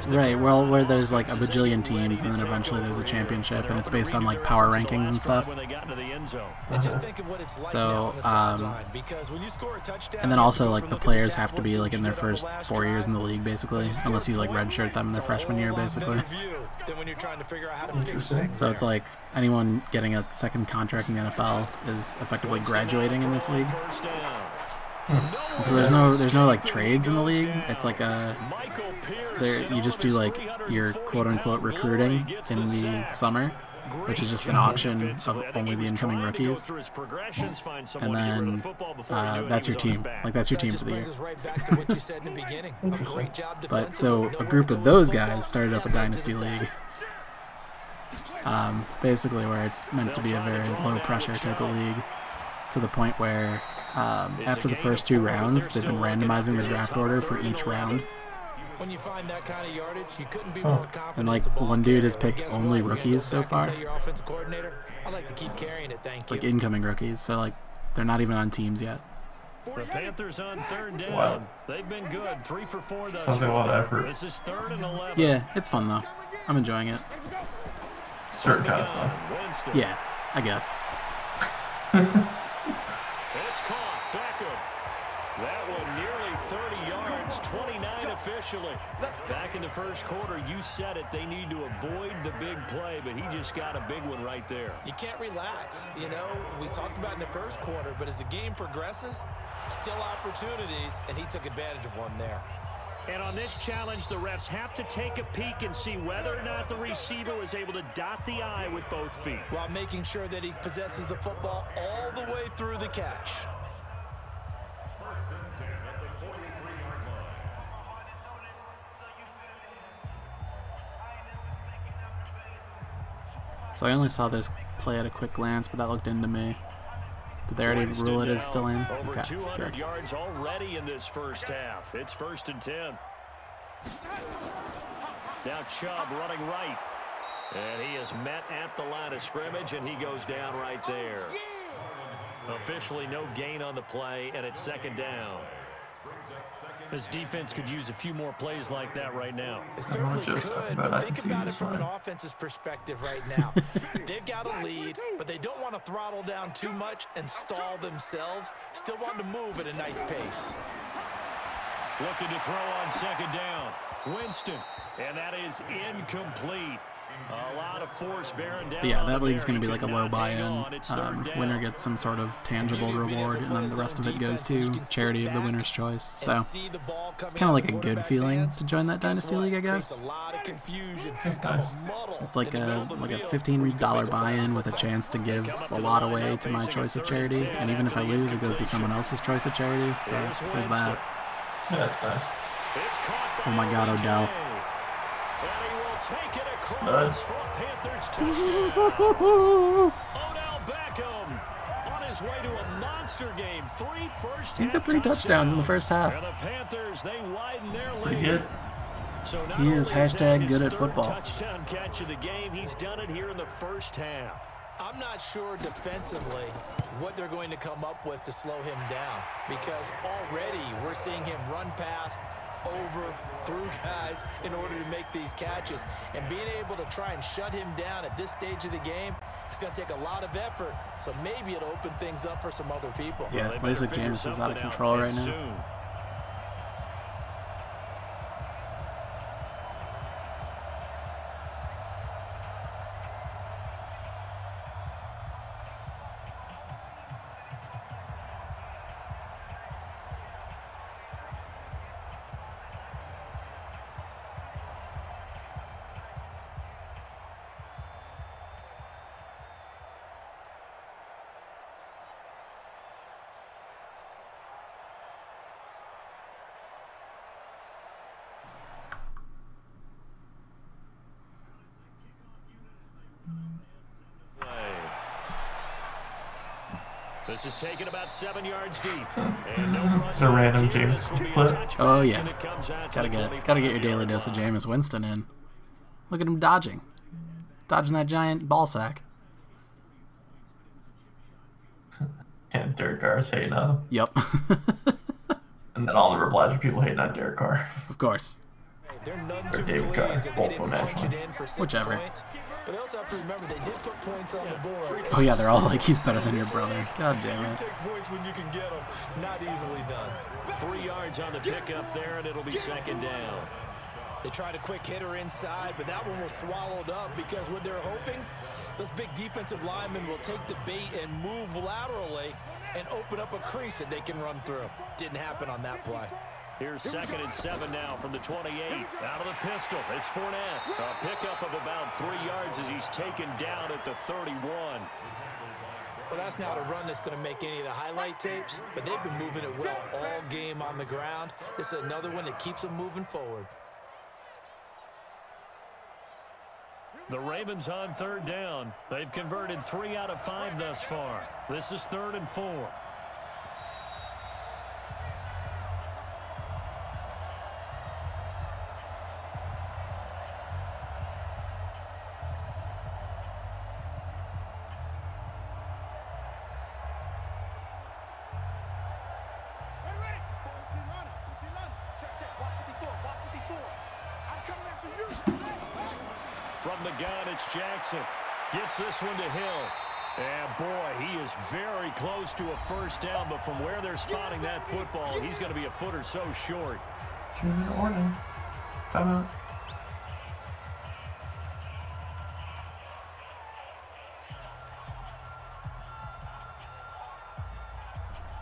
Right, well, where there's like a bajillion teams, and then eventually there's a championship, and it's based on like power rankings and stuff. And just think of what it's like now So, on the sideline, because when you score a touchdown, and then also like the players have to be like in their first 4 years in the league, basically, unless you like redshirt them in their freshman year, basically. then when you're trying to figure out how to fix things. So it's like anyone getting a second contract in the NFL is effectively graduating in this league. So there's no like trades in the league. It's like you just do like your quote unquote recruiting in the summer, which is just an auction of only the incoming rookies. And then that's your team. Like, that's your team for the year. But so a group of those guys started up a Dynasty League. Basically where it's meant to be a very low pressure type of league, to the point where after the first 2 rounds, they've been randomizing the draft order for each round. When you find that kind of yardage, you couldn't be more confident. And like one dude has picked only rookies so far. I'd like to keep carrying it, thank you. Like incoming rookies, so like they're not even on teams yet. The Panthers on 3rd down. Wow. They've been good. 3 for 4 thus Sounds like a lot of effort. This is 3rd and 11. Yeah, it's fun though. I'm enjoying it. Certain kind of fun. Yeah, I guess. It's caught. Beckham. That one nearly 30 yards, 29 officially. Back in the first quarter, you said it. They need to avoid the big play, but he just got a big one right there. You can't relax. You know, we talked about in the first quarter, but as the game progresses, still opportunities, and he took advantage of one there. And on this challenge, the refs have to take a peek and see whether or not the receiver was able to dot the I with both feet, while making sure that he possesses the football all the way through the catch. So I only saw this play at a quick glance, but that looked into me. Did they already rule it as still in? Over Okay, 200 good. yards already in this first half. It's 1st and 10. Now Chubb running right. And he is met at the line of scrimmage, and he goes down right there. Officially no gain on the play, and it's 2nd down. This defense could use a few more plays like that right now. It certainly could, but think about it from an offense's perspective right now. They've got a lead, but they don't want to throttle down too much and stall themselves. Still want to move at a nice pace. Looking to throw on 2nd down. Winston, and that is incomplete. A lot of force bearing down. But yeah, that league's going to be like a low buy-in. Winner gets some sort of tangible reward, and then the rest of it goes to charity of the winner's choice. So it's kind of like a good feeling to join that Dynasty League, I guess. It's like a $15 buy-in with a chance to give a lot away to my choice of charity, and even if I lose, it goes to someone else's choice of charity. So there's that. Yeah, that's nice. Oh my God, Odell. Take it across for a Panthers touchdown. Odell Beckham on his way to a monster game. 3 first He got 3 touchdowns in the first half. And the Panthers, they widen their Pretty lead. good. So He is hashtag good at football. Touchdown catch of the game. He's done it here in the first half. I'm not sure defensively what they're going to come up with to slow him down, because already we're seeing him run past, over, through guys in order to make these catches. And being able to try and shut him down at this stage of the game, it's going to take a lot of effort. So maybe it'll open things up for some other people. Yeah, it plays like Jameis is out of control right now. This is taken about 7 yards deep. And no It's a random James clip. Oh yeah, gotta get your daily dose of Jameis Winston in. Look at him dodging that giant ball sack. And Derek Carr is hating on him. Yep. And then all the replies are people hating on Derek Carr. Of course. Or David Carr, both of them actually. Whichever. But they also have to remember they did put points on the board. Oh yeah, they're all like, he's better than your brother. God damn it. You take points when you can get them. Not easily done. 3 yards on the pickup there, and it'll be 2nd down. They tried a quick hitter inside, but that one was swallowed up because what they're hoping, those big defensive linemen will take the bait and move laterally and open up a crease that they can run through. Didn't happen on that play. Here's 2nd and 7 now from the 28. Out of the pistol, it's Fournette. A pickup of about 3 yards as he's taken down at the 31. Well, that's not a run that's going to make any of the highlight tapes, but they've been moving it well all game on the ground. This is another one that keeps them moving forward. The Ravens on 3rd down. They've converted 3 out of 5 thus far. This is 3rd and 4. From the gun, it's Jackson. Gets this one to Hill. And boy, he is very close to a first down, but from where they're spotting that football, he's going to be a foot or so short. Warning. Timeout.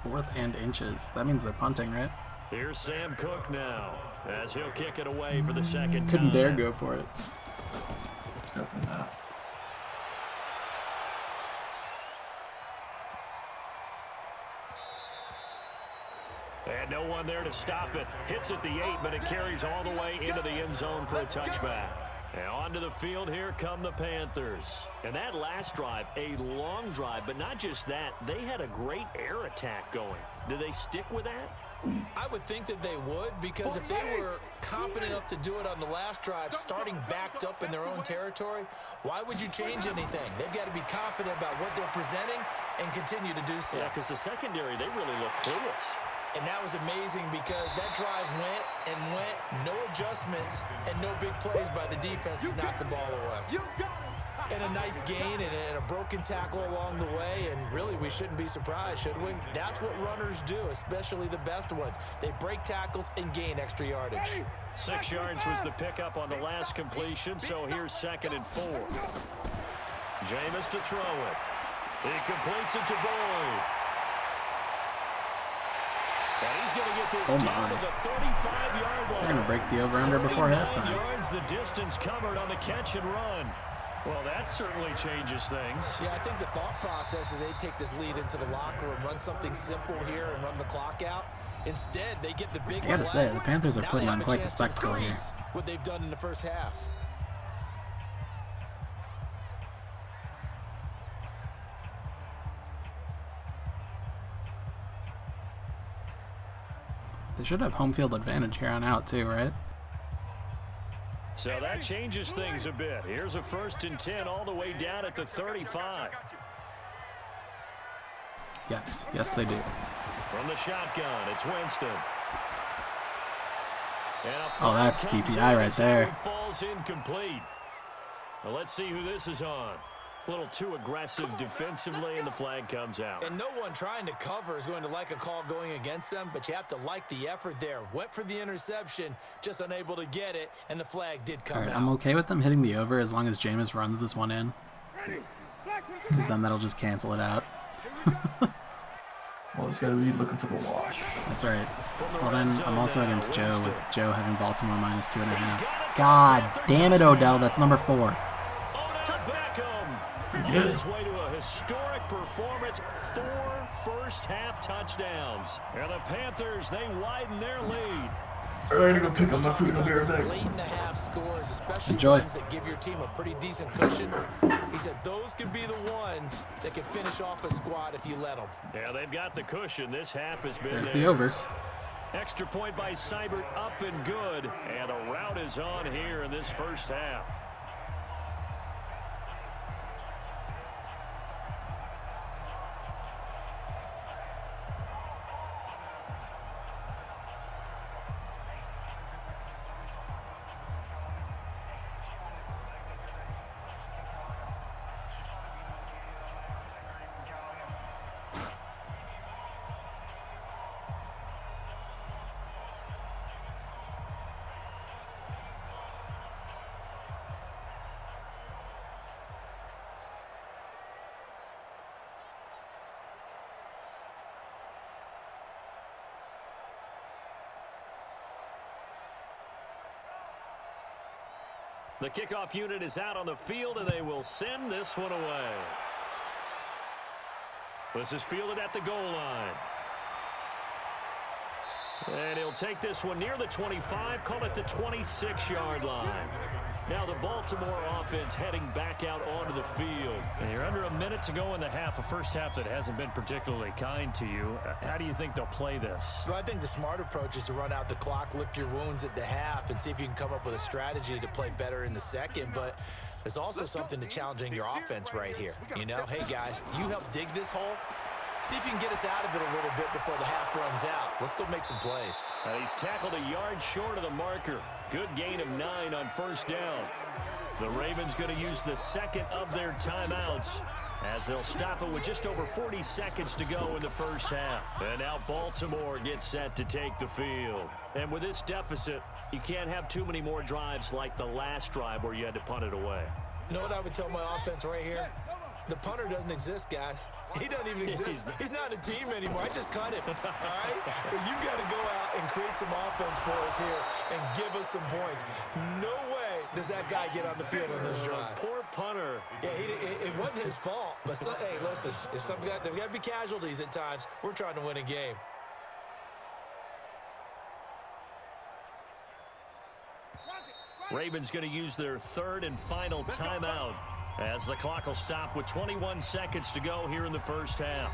Fourth and inches. That means they're punting, right? Here's Sam Cook now, as he'll kick it away for the second time. Couldn't dare go for it. Definitely not. And no one there to stop it. Hits at the 8, but it carries all the way into the end zone for a touchback. And onto the field, here come the Panthers. And that last drive, a long drive, but not just that. They had a great air attack going. Do they stick with that? I would think that they would, because if they were competent enough to do it on the last drive, starting backed up in their own territory, why would you change anything? They've got to be confident about what they're presenting and continue to do so. Yeah, because the secondary, they really look clueless. And that was amazing because that drive went and went, no adjustments, and no big plays by the defense to knock the ball away. And a nice gain and a broken tackle along the way, and really we shouldn't be surprised, should we? That's what runners do, especially the best ones. They break tackles and gain extra yardage. 6 yards was the pickup on the last completion, so here's 2nd and 4. Jameis to throw it. He completes it to Boyd. And he's going to get this down to the 35-yard line. They're going to break the over-under before halftime. Yards, the distance covered on the catch and run. Well, that certainly changes things. Yeah, I think the thought process is they take this lead into the locker room, run something simple here, and run the clock out. Instead, they get the big I gotta say, the Panthers are putting on quite the spectacle here. What they've done in the first half. They should have home field advantage here on out too, right? So that changes things a bit. Here's a 1st and 10 all the way down at the 35. Yes, yes they do. From the shotgun, it's Winston. Oh, that's DPI right there. Falls incomplete. Well, let's see who this is on. A little too aggressive defensively, and the flag comes out. And no one trying to cover is going to like a call going against them, but you have to like the effort there. Went for the interception, just unable to get it, and the flag did come out. I'm okay with them hitting the over as long as Jameis runs this one in. Because then that'll just cancel it out. Well, he's got to be looking for the wash. That's right. Well, then I'm also against Joe, with Joe having Baltimore minus 2.5. God damn it, Odell. That's number 4. On his way to a historic performance, 4 first-half touchdowns. And the Panthers, they widen their lead. I'm ready to go pick up my food. I'll be right back. Late in the half scores, especially Enjoy. ones that give your team a pretty decent cushion. He said those could be the ones that can finish off a squad if you let them. Yeah, they've got the cushion. This half has been There's the over. Extra point by Seibert, up and good. And a rout is on here in this first half. The kickoff unit is out on the field, and they will send this one away. This is fielded at the goal line. And he'll take this one near the 25, call it the 26-yard line. Now the Baltimore offense heading back out onto the field. And you're under a minute to go in the half, a first half that hasn't been particularly kind to you. How do you think they'll play this? Well, I think the smart approach is to run out the clock, lick your wounds at the half, and see if you can come up with a strategy to play better in the second. But there's also something to challenging your offense right here. You know, hey, guys, you help dig this hole. See if you can get us out of it a little bit before the half runs out. Let's go make some plays. He's tackled a yard short of the marker. Good gain of 9 on first down. The Ravens going to use the second of their timeouts as they'll stop it with just over 40 seconds to go in the first half. And now Baltimore gets set to take the field. And with this deficit, you can't have too many more drives like the last drive where you had to punt it away. You know what I would tell my offense right here? The punter doesn't exist, guys. He doesn't even exist. He's not a team anymore. I just cut him, all right? So you've got to go out and create some offense for us here and give us some points. No way does that guy get on the field on this drive. Poor punter. Yeah, it wasn't his fault. But, hey, listen, there's got to be casualties at times. We're trying to win a game. Ravens going to use their third and final timeout as the clock will stop with 21 seconds to go here in the first half.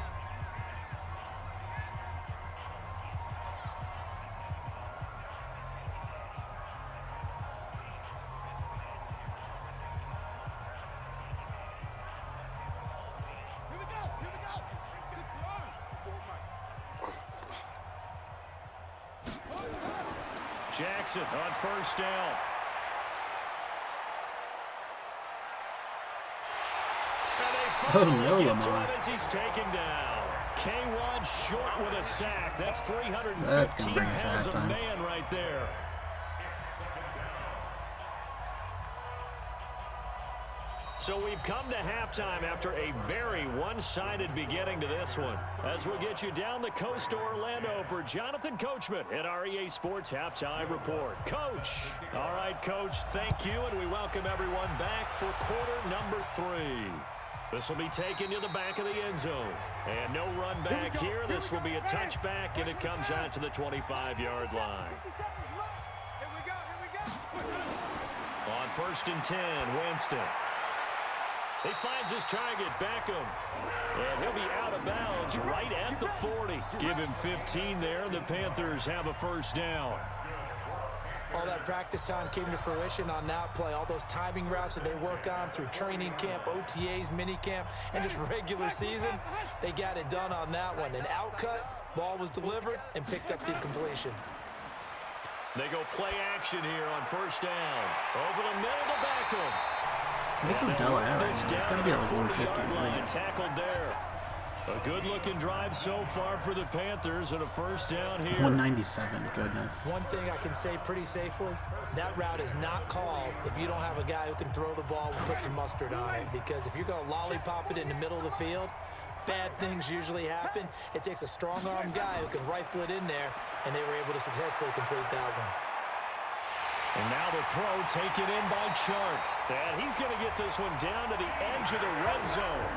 Jackson on first down. Oh no, Lamar. As he's taken down. K1 short with a sack. That's 315 pounds of man right there. So we've come to halftime after a very one-sided beginning to this one. As we'll get you down the coast to Orlando for Jonathan Coachman at our EA Sports Halftime Report. Coach. All right, Coach, thank you, and we welcome everyone back for quarter number 3. This will be taken to the back of the end zone. And no run back here. This will be a touchback, and it comes out to the 25-yard line. On first and 10, Winston. He finds his target, Beckham. And he'll be out of bounds right at the 40. Give him 15 there, and the Panthers have a first down. All that practice time came to fruition on that play. All those timing routes that they work on through training camp, OTAs, minicamp, and just regular season, they got it done on that one. An outcut, ball was delivered, and picked up the completion. They go play action here on first down. Over the middle to Beckham. What's Odell at right now? It's got to be like 150 at least. Tackled there. A good-looking drive so far for the Panthers and a first down here. 197, goodness. One thing I can say pretty safely, that route is not called if you don't have a guy who can throw the ball and put some mustard on it. Because if you're going to lollipop it in the middle of the field, bad things usually happen. It takes a strong-arm guy who can rifle it in there, and they were able to successfully complete that one. And now the throw taken in by Chark. And he's going to get this one down to the edge of the red zone.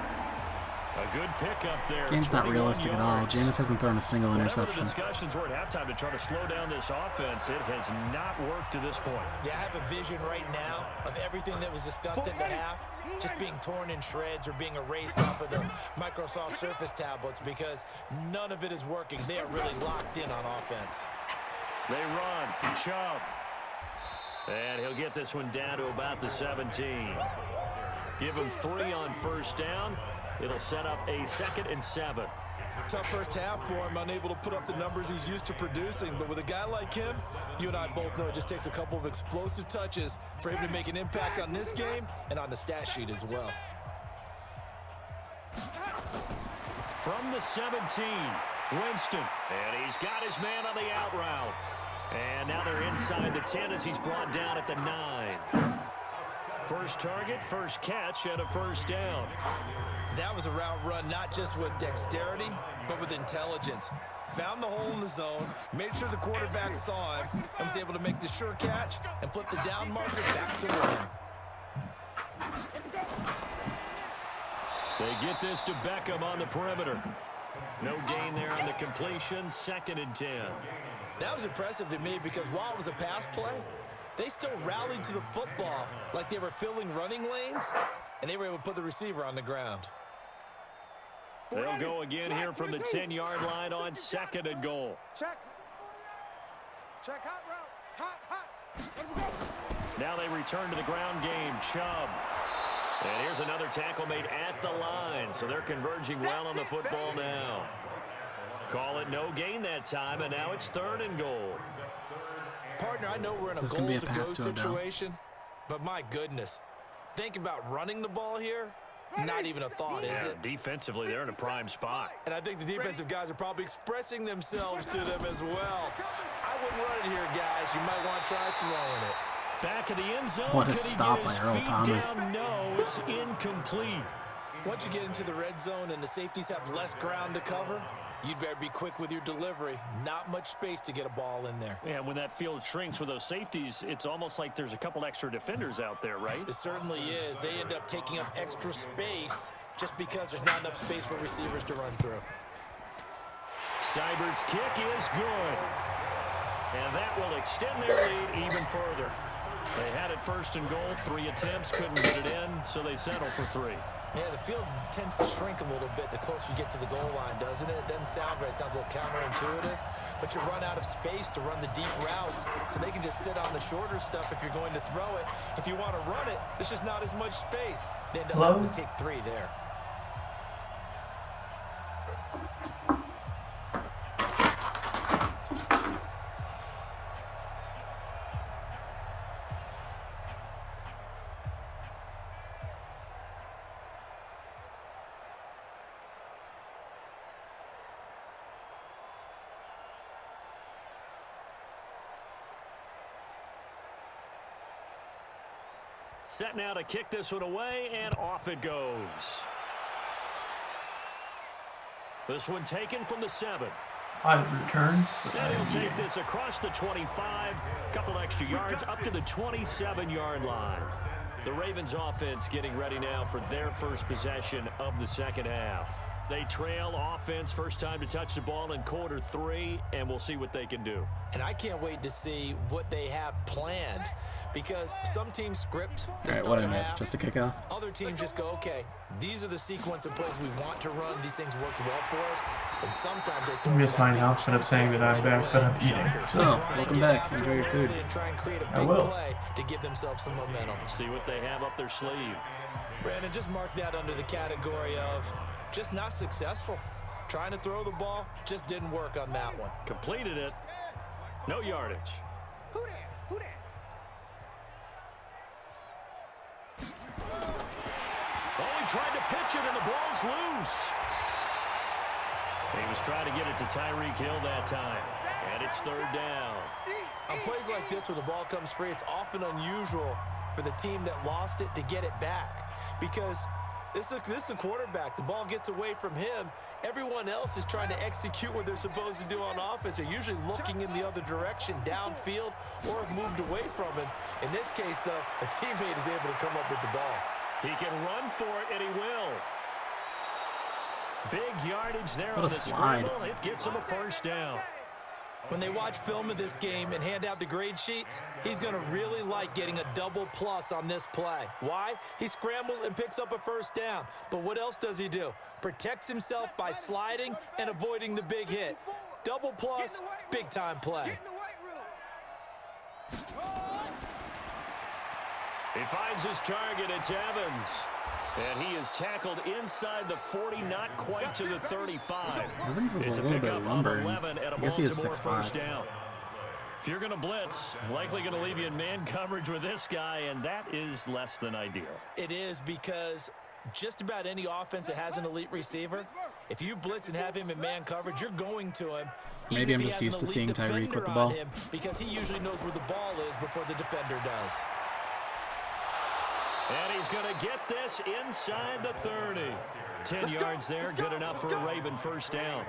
A good pickup there. Game's not realistic at all. Jameis hasn't thrown a single interception. The discussions were at halftime to try to slow down this offense. It has not worked to this point. Yeah, I have a vision right now of everything that was discussed at the half just being torn in shreds or being erased off of the Microsoft Surface tablets because none of it is working. They are really locked in on offense. They run. Chubb. And he'll get this one down to about the 17. Give him 3 on first down. It'll set up a 2nd and 7. Tough first half for him, unable to put up the numbers he's used to producing. But with a guy like him, you and I both know it just takes a couple of explosive touches for him to make an impact on this game and on the stat sheet as well. From the 17, Winston. And he's got his man on the out route. And now they're inside the 10 as he's brought down at the 9. First target, first catch, and a first down. That was a route run not just with dexterity, but with intelligence. Found the hole in the zone, made sure the quarterback saw him, and was able to make the sure catch and flip the down marker back to win. They get this to Beckham on the perimeter. No gain there on the completion. 2nd and 10. That was impressive to me because while it was a pass play, they still rallied to the football like they were filling running lanes, and they were able to put the receiver on the ground. They'll go again here from the 10-yard line on 2nd and goal. Check. Check hot route. Hot. Now they return to the ground game. Chubb. And here's another tackle made at the line. So they're converging well on the football now. Call it no gain that time, and now it's 3rd and goal. Partner, I know we're in a goal-to-go situation, but my goodness. Think about running the ball here. Not even a thought, is it? Defensively, they're in a prime spot. And I think the defensive guys are probably expressing themselves to them as well. I wouldn't run it here, guys. You might want to try throwing it. Back of the end zone. What a stop by Earl Thomas. No, it's incomplete. Once you get into the red zone and the safeties have less ground to cover, you'd better be quick with your delivery. Not much space to get a ball in there. Yeah, when that field shrinks with those safeties, it's almost like there's a couple extra defenders out there, right? It certainly is. They end up taking up extra space just because there's not enough space for receivers to run through. Seibert's kick is good. And that will extend their lead even further. They had it 1st and goal, 3 attempts, couldn't get it in, so they settle for 3. Yeah, the field tends to shrink a little bit the closer you get to the goal line, doesn't it? It doesn't sound right. It sounds a little counterintuitive. But you run out of space to run the deep routes, so they can just sit on the shorter stuff if you're going to throw it. If you want to run it, there's just not as much space. They end up having to take 3 there. Set now to kick this one away, and off it goes. This one taken from the 7. Return. And he'll take this across the 25, couple extra yards up to the 27-yard line. The Ravens offense getting ready now for their first possession of the 2nd half. They trail offense, first time to touch the ball in quarter 3, and we'll see what they can do. And I can't wait to see what they have planned, because some teams script to start what I a missed, half. just a kickoff. Other teams just go, okay, these are the sequence of plays we want to run. These things worked well for us. And sometimes they throw Miss mine now instead of saying that I'm back, but I'm eating. So, welcome back. Enjoy your food. And try and create a I big will. play to give themselves some momentum. See what they have up their sleeve. Brandon, just mark that under the category of just not successful. Trying to throw the ball just didn't work on that one. Completed it. No yardage. Who that? Who that? Oh, he tried to pitch it, and the ball's loose. He was trying to get it to Tyreek Hill that time. And it's 3rd down. On plays like this where the ball comes free, it's often unusual for the team that lost it to get it back. Because this is a quarterback. The ball gets away from him. Everyone else is trying to execute what they're supposed to do on offense. They're usually looking in the other direction, downfield, or have moved away from it. In this case, though, a teammate is able to come up with the ball. He can run for it, and he will. Big yardage there What on a the slide. scramble. It gets him a 1st down. When they watch film of this game and hand out the grade sheets, he's going to really like getting a double plus on this play. Why? He scrambles and picks up a 1st down. But what else does he do? Protects himself by sliding and avoiding the big hit. Double plus, big time play. He finds his target. It's Evans. And he is tackled inside the 40, not quite to the 35. Evans is It's a little bit pickup on lumbering. 11 at a I guess he is Baltimore 6'5". 1st down. If you're going to blitz, likely going to leave you in man coverage with this guy, and that is less than ideal. It is, because just about any offense that has an elite receiver, if you blitz and have him in man coverage, you're going to him. Maybe I'm just used to seeing Tyreek with the ball. Because he usually knows where the ball is before the defender does. And he's going to get this inside the 30. 10 yards there, good enough for a Raven first down.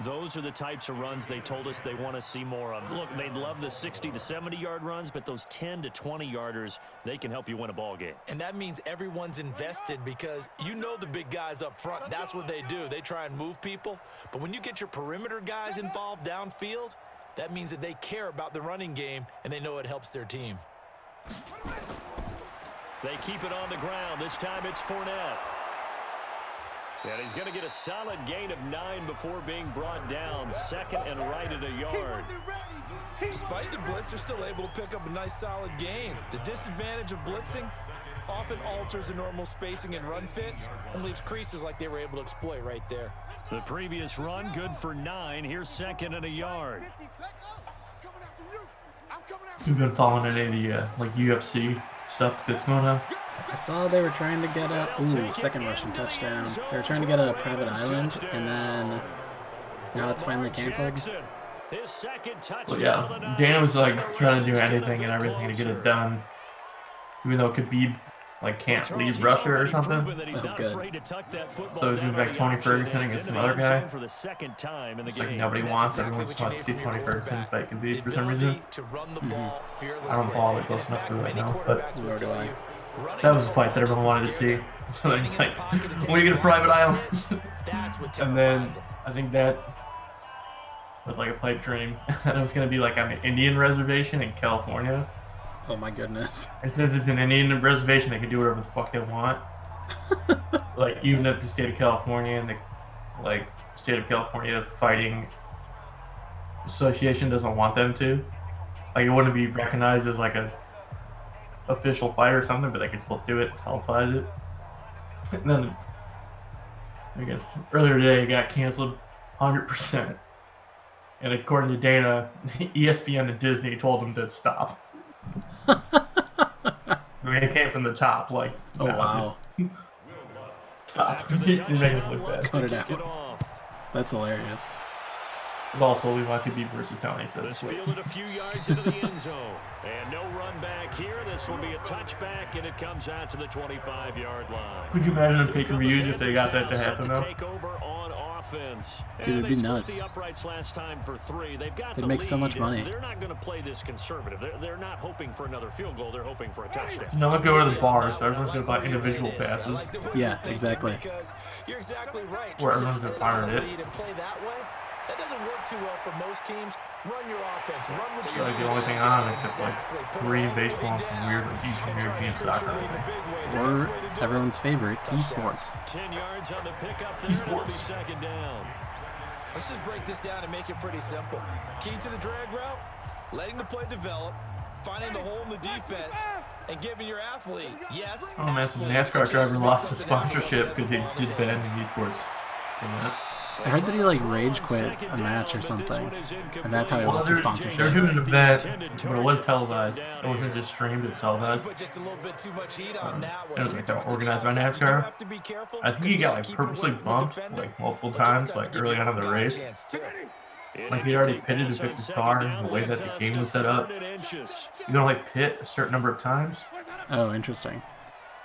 Those are the types of runs they told us they want to see more of. Look, they'd love the 60 to 70-yard runs, but those 10 to 20-yarders, they can help you win a ball game. And that means everyone's invested because you know the big guys up front, that's what they do. They try and move people. But when you get your perimeter guys involved downfield, that means that they care about the running game and they know it helps their team. They keep it on the ground. This time it's Fournette. And he's going to get a solid gain of 9 before being brought down. Second and right at a yard. Despite the blitz, they're still able to pick up a nice solid gain. The disadvantage of blitzing often alters the normal spacing and run fits and leaves creases like they were able to exploit right there. The previous run, good for 9. Here's second and a yard. You've been following any of the like UFC stuff that's going on? I saw they were trying to get a second rushing touchdown. They were trying to get a private island, and then now it's finally canceled. Well, yeah, Dana was like trying to do anything and everything to get it done, even though Khabib like can't leave Russia or something. Oh, good. So he's doing like Tony Ferguson against some other guy. It's like nobody wants. Everyone just wants to see Tony Ferguson fight Khabib for some reason. I don't follow it close enough to right now, but that was a fight that everyone wanted to see. So then it's like, when you get a private island, and then I think that was like a pipe dream. And it was going to be like on an Indian reservation in California. Oh my goodness. It says it's an Indian reservation, they can do whatever the fuck they want. Like, even if the state of California and the state of California Fighting Association doesn't want them to. Like, it wouldn't be recognized as like a official fight or something, but they can still do it, televise it. And then, I guess, earlier today it got canceled 100%. And according to Dana, ESPN and Disney told them to stop. I mean, it came from the top, like, oh wow. Stop. You make us look bad. Cut it out. That's hilarious. Also, we want to be versus Tony. So this fielded a few yards into the end zone. And no run back here. This will be a touchback, and it comes out to the 25-yard line. Could you imagine a pay-per-views if they got that to happen, though? Take over on offense. Dude, it'd be nuts. The uprights last time for 3. They've got They'd make so much money. They're not going to play this conservative. They're not hoping for another field goal. They're hoping for a touchdown. No, they'll go to the bar, so everyone's going to buy individual passes. Yeah, exactly. You're exactly right. Where everyone's going to fire it. That doesn't work too well for most teams. Run your offense. Run what you like the only thing on except like Korean baseball and some weird like Eastern European soccer. Or everyone's favorite, esports. 10 yards on the pickup there. Esports. Second down. Let's just break this down and make it pretty simple. Key to the drag route, letting the play develop, finding the hole in the defense, and giving your athlete, yes. Oh man, some NASCAR driver lost his sponsorship because he did bad in esports. I heard that he like rage quit a match or something, and that's how he lost his sponsorship. They were doing an event, but it was televised. It wasn't just streamed; it was televised. Just a little bit too much heat on that one. It was like organized by NASCAR. I think he got like purposely bumped like multiple times, like early on in the race. Like he already pitted to fix his car, and the way that the game was set up, you're gonna like pit a certain number of times. Oh, interesting.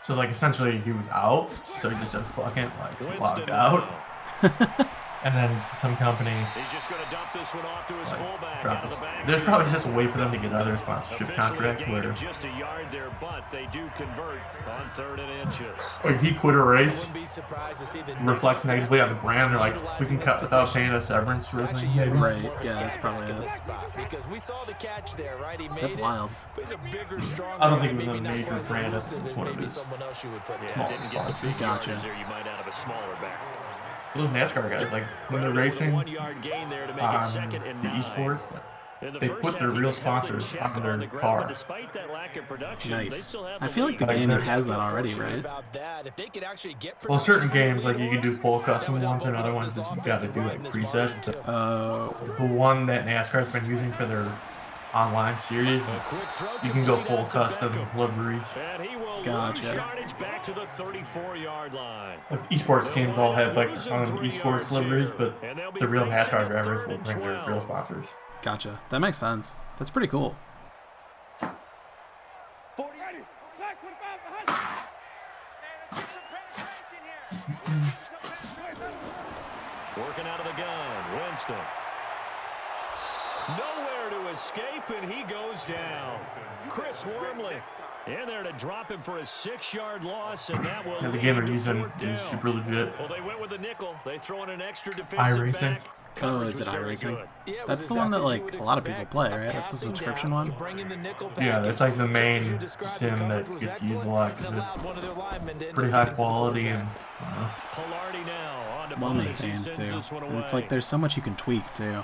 So like essentially he was out, so he just said fucking like logged out. And then some company dropped this. There's probably just a way for them to get out of their sponsorship contract where just a yard there, but they do convert on 3rd and inches. Or he quit a race, reflects negatively on the brand. They're like, we can cut without paying a severance or something. Right, yeah, that's probably it. Because we saw the catch there, right? He made that's wild. I don't think it was a major brand. That's one of his small sponsors. Gotcha. You might have a smaller back. Those NASCAR guys, like when they're racing on the esports, they put their real sponsors on their car. Nice. I feel like the game has that already, right? Well, certain games, like you can do full custom ones, and other ones you got to do like presets. The one that NASCAR's been using for their online series, you can go full custom liveries. Gotcha. Like esports teams all have like esports liveries, but the real NASCAR drivers will bring their real sponsors. Gotcha. That makes sense. That's pretty cool. Working out of the gun, Winston. Nowhere to escape, and he goes down. Chris Wormley in there to drop him for a 6-yard loss, and that will Yeah, the game they're using is super legit. Well, they went with the nickel. They throw in an extra defensive iRacing. back. Oh, is it iRacing? That's the one that like a lot of people play, right? That's a subscription one. Yeah, that's like the main sim that gets used a lot because it's pretty high quality and well maintained too. And it's like there's so much you can tweak too.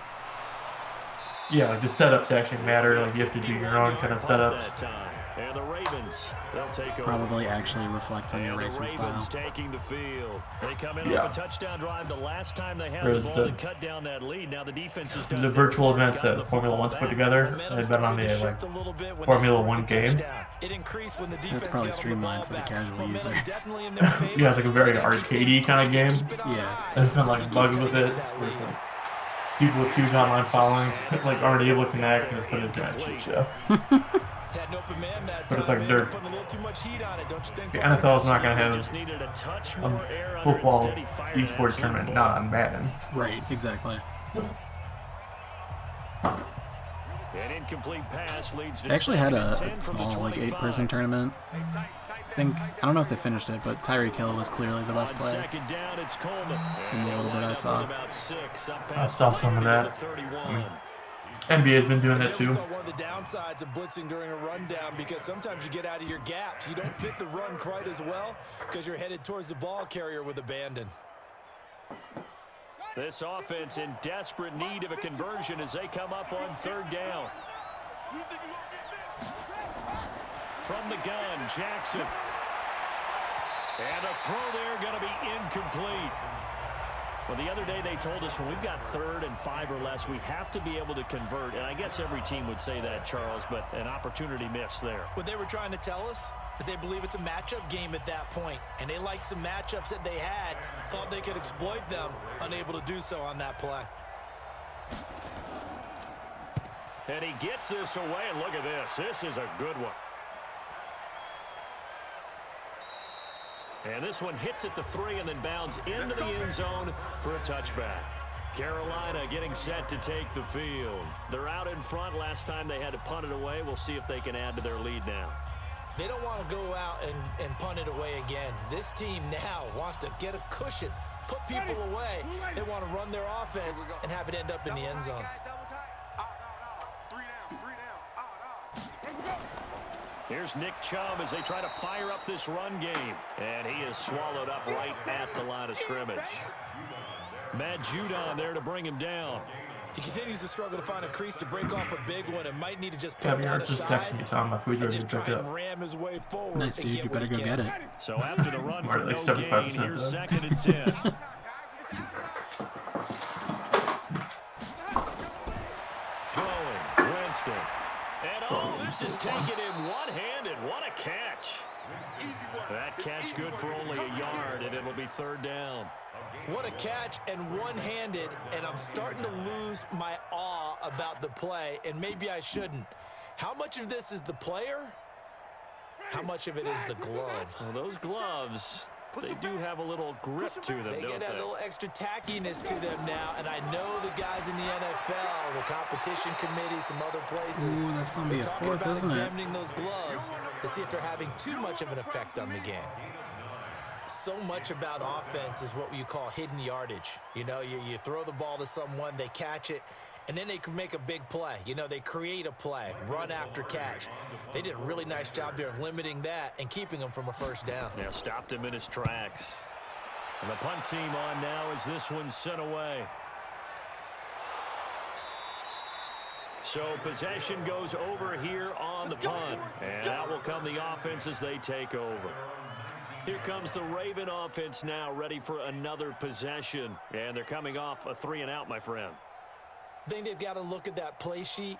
Yeah, like the setups actually matter. Like you have to do your own kind of setups. And the Ravens, they'll take over. Probably actually reflect on your racing style. Taking the field. They come in off a touchdown drive the last time they had the ball and cut down that lead. Now the defense is done. The virtual events that Formula One's put together, they've been on the like Formula One game. That's probably streamlined for the casual user. Yeah, it's like a very arcadey kind of game. Yeah. There's been like bugs with it. There's like people with huge online followings like aren't able to connect and it's been a giant shit show. But it's like the NFL is not going to have a football esports tournament not on Madden. Right, exactly. An incomplete pass leads to they actually had a small like 8-person tournament. I don't know if they finished it, but Tyreek Hill was clearly the best player in the little bit I saw. I saw some of that. NBA's been doing that too. One of the downsides of blitzing during a rundown because sometimes you get out of your gaps. You don't fit the run quite as well because you're headed towards the ball carrier with abandon. This offense in desperate need of a conversion as they come up on 3rd down. From the gun, Jackson. And a throw there going to be incomplete. Well, the other day they told us when we've got 3rd and 5 or less, we have to be able to convert. And I guess every team would say that, Charles, but an opportunity missed there. What they were trying to tell us is they believe it's a matchup game at that point. And they liked some matchups that they had, thought they could exploit them, unable to do so on that play. And he gets this away, and look at this. This is a good one. And this one hits at the 3 and then bounds into the end zone for a touchback. Carolina getting set to take the field. They're out in front. Last time they had to punt it away. We'll see if they can add to their lead now. They don't want to go out and punt it away again. This team now wants to get a cushion, put people away. They want to run their offense and have it end up in the end zone. Here's Nick Chubb as they try to fire up this run game. And he is swallowed up right at the line of scrimmage. Matt Judon there to bring him down. He continues to struggle to find a crease to break off a big one and might need to just put that aside. Just texting me, Tom. My food's ready to pick up. Nice, dude. You better go get it. So after the run for like no gain, here's 2nd and 10. Throwing, Winston. And this is taken in one-handed. What a catch. That catch good for only a yard, and it'll be 3rd down. What a catch and one-handed, and I'm starting to lose my awe about the play, and maybe I shouldn't. How much of this is the player? How much of it is the glove? Well, those gloves, they do have a little grip to them, They get a little extra tackiness to them now, and I know the guys in the NFL, the competition committee, some other places, ooh, that's going to be a 4th, isn't it? Examining those gloves to see if they're having too much of an effect on the game. So much about offense is what you call hidden yardage. You know, you throw the ball to someone, they catch it, and then they can make a big play. You know, they create a play, run after catch. They did a really nice job there of limiting that and keeping him from a 1st down. Yeah, stopped him in his tracks. And the punt team on now as this one's sent away. So possession goes over here on the punt. And out will come the offense as they take over. Here comes the Raven offense now, ready for another possession. And they're coming off a 3 and out, my friend. I think they've got to look at that play sheet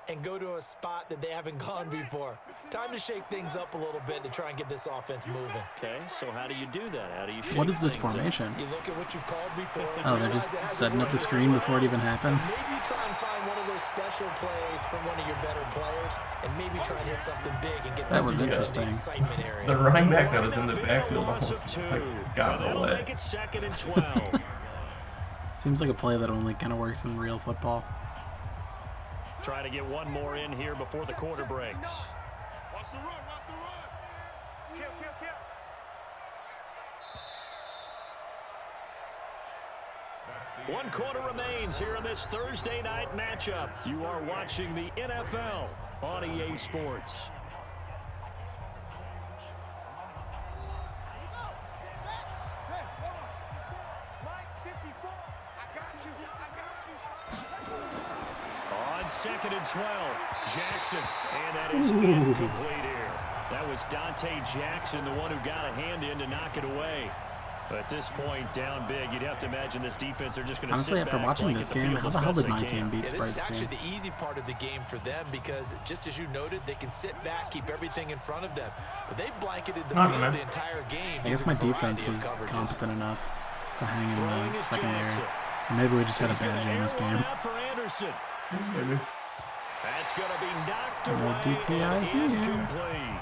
and go to a spot that they haven't gone before. Time to shake things up a little bit to try and get this offense moving. Okay, so how do you do that? How do you shake what is this things formation? Up? You look at what you've called before. Oh, they're just setting up the screen before it even happens? Maybe try and find one of those special plays from one of your better players and maybe try and hit something big and get that was interesting. The excitement area. The running back that was in the backfield almost got away. Make it 2nd and 12. Seems like a play that only kind of works in real football. Try to get one more in here before the quarter breaks. Watch the run, watch the run. Kill. One quarter remains here in this Thursday night matchup. You are watching the NFL on EA Sports. On 2nd and 12, Jackson, and that is incomplete here. That was Dante Jackson, the one who got a hand in to knock it away. At this point, down big, you'd have to imagine this defense are just going to honestly, sit after back, watching this game, how the hell did my team beat This Sprite's is actually team? the easy part of the game for them because, just as you noted, they can sit back, keep everything in front of them. But they've blanketed the field the entire game. I guess my defense was competent enough to hang in the secondary. Maybe we just had a bad Jameis game. Maybe. That's going to be knocked No away DPI and here. incomplete.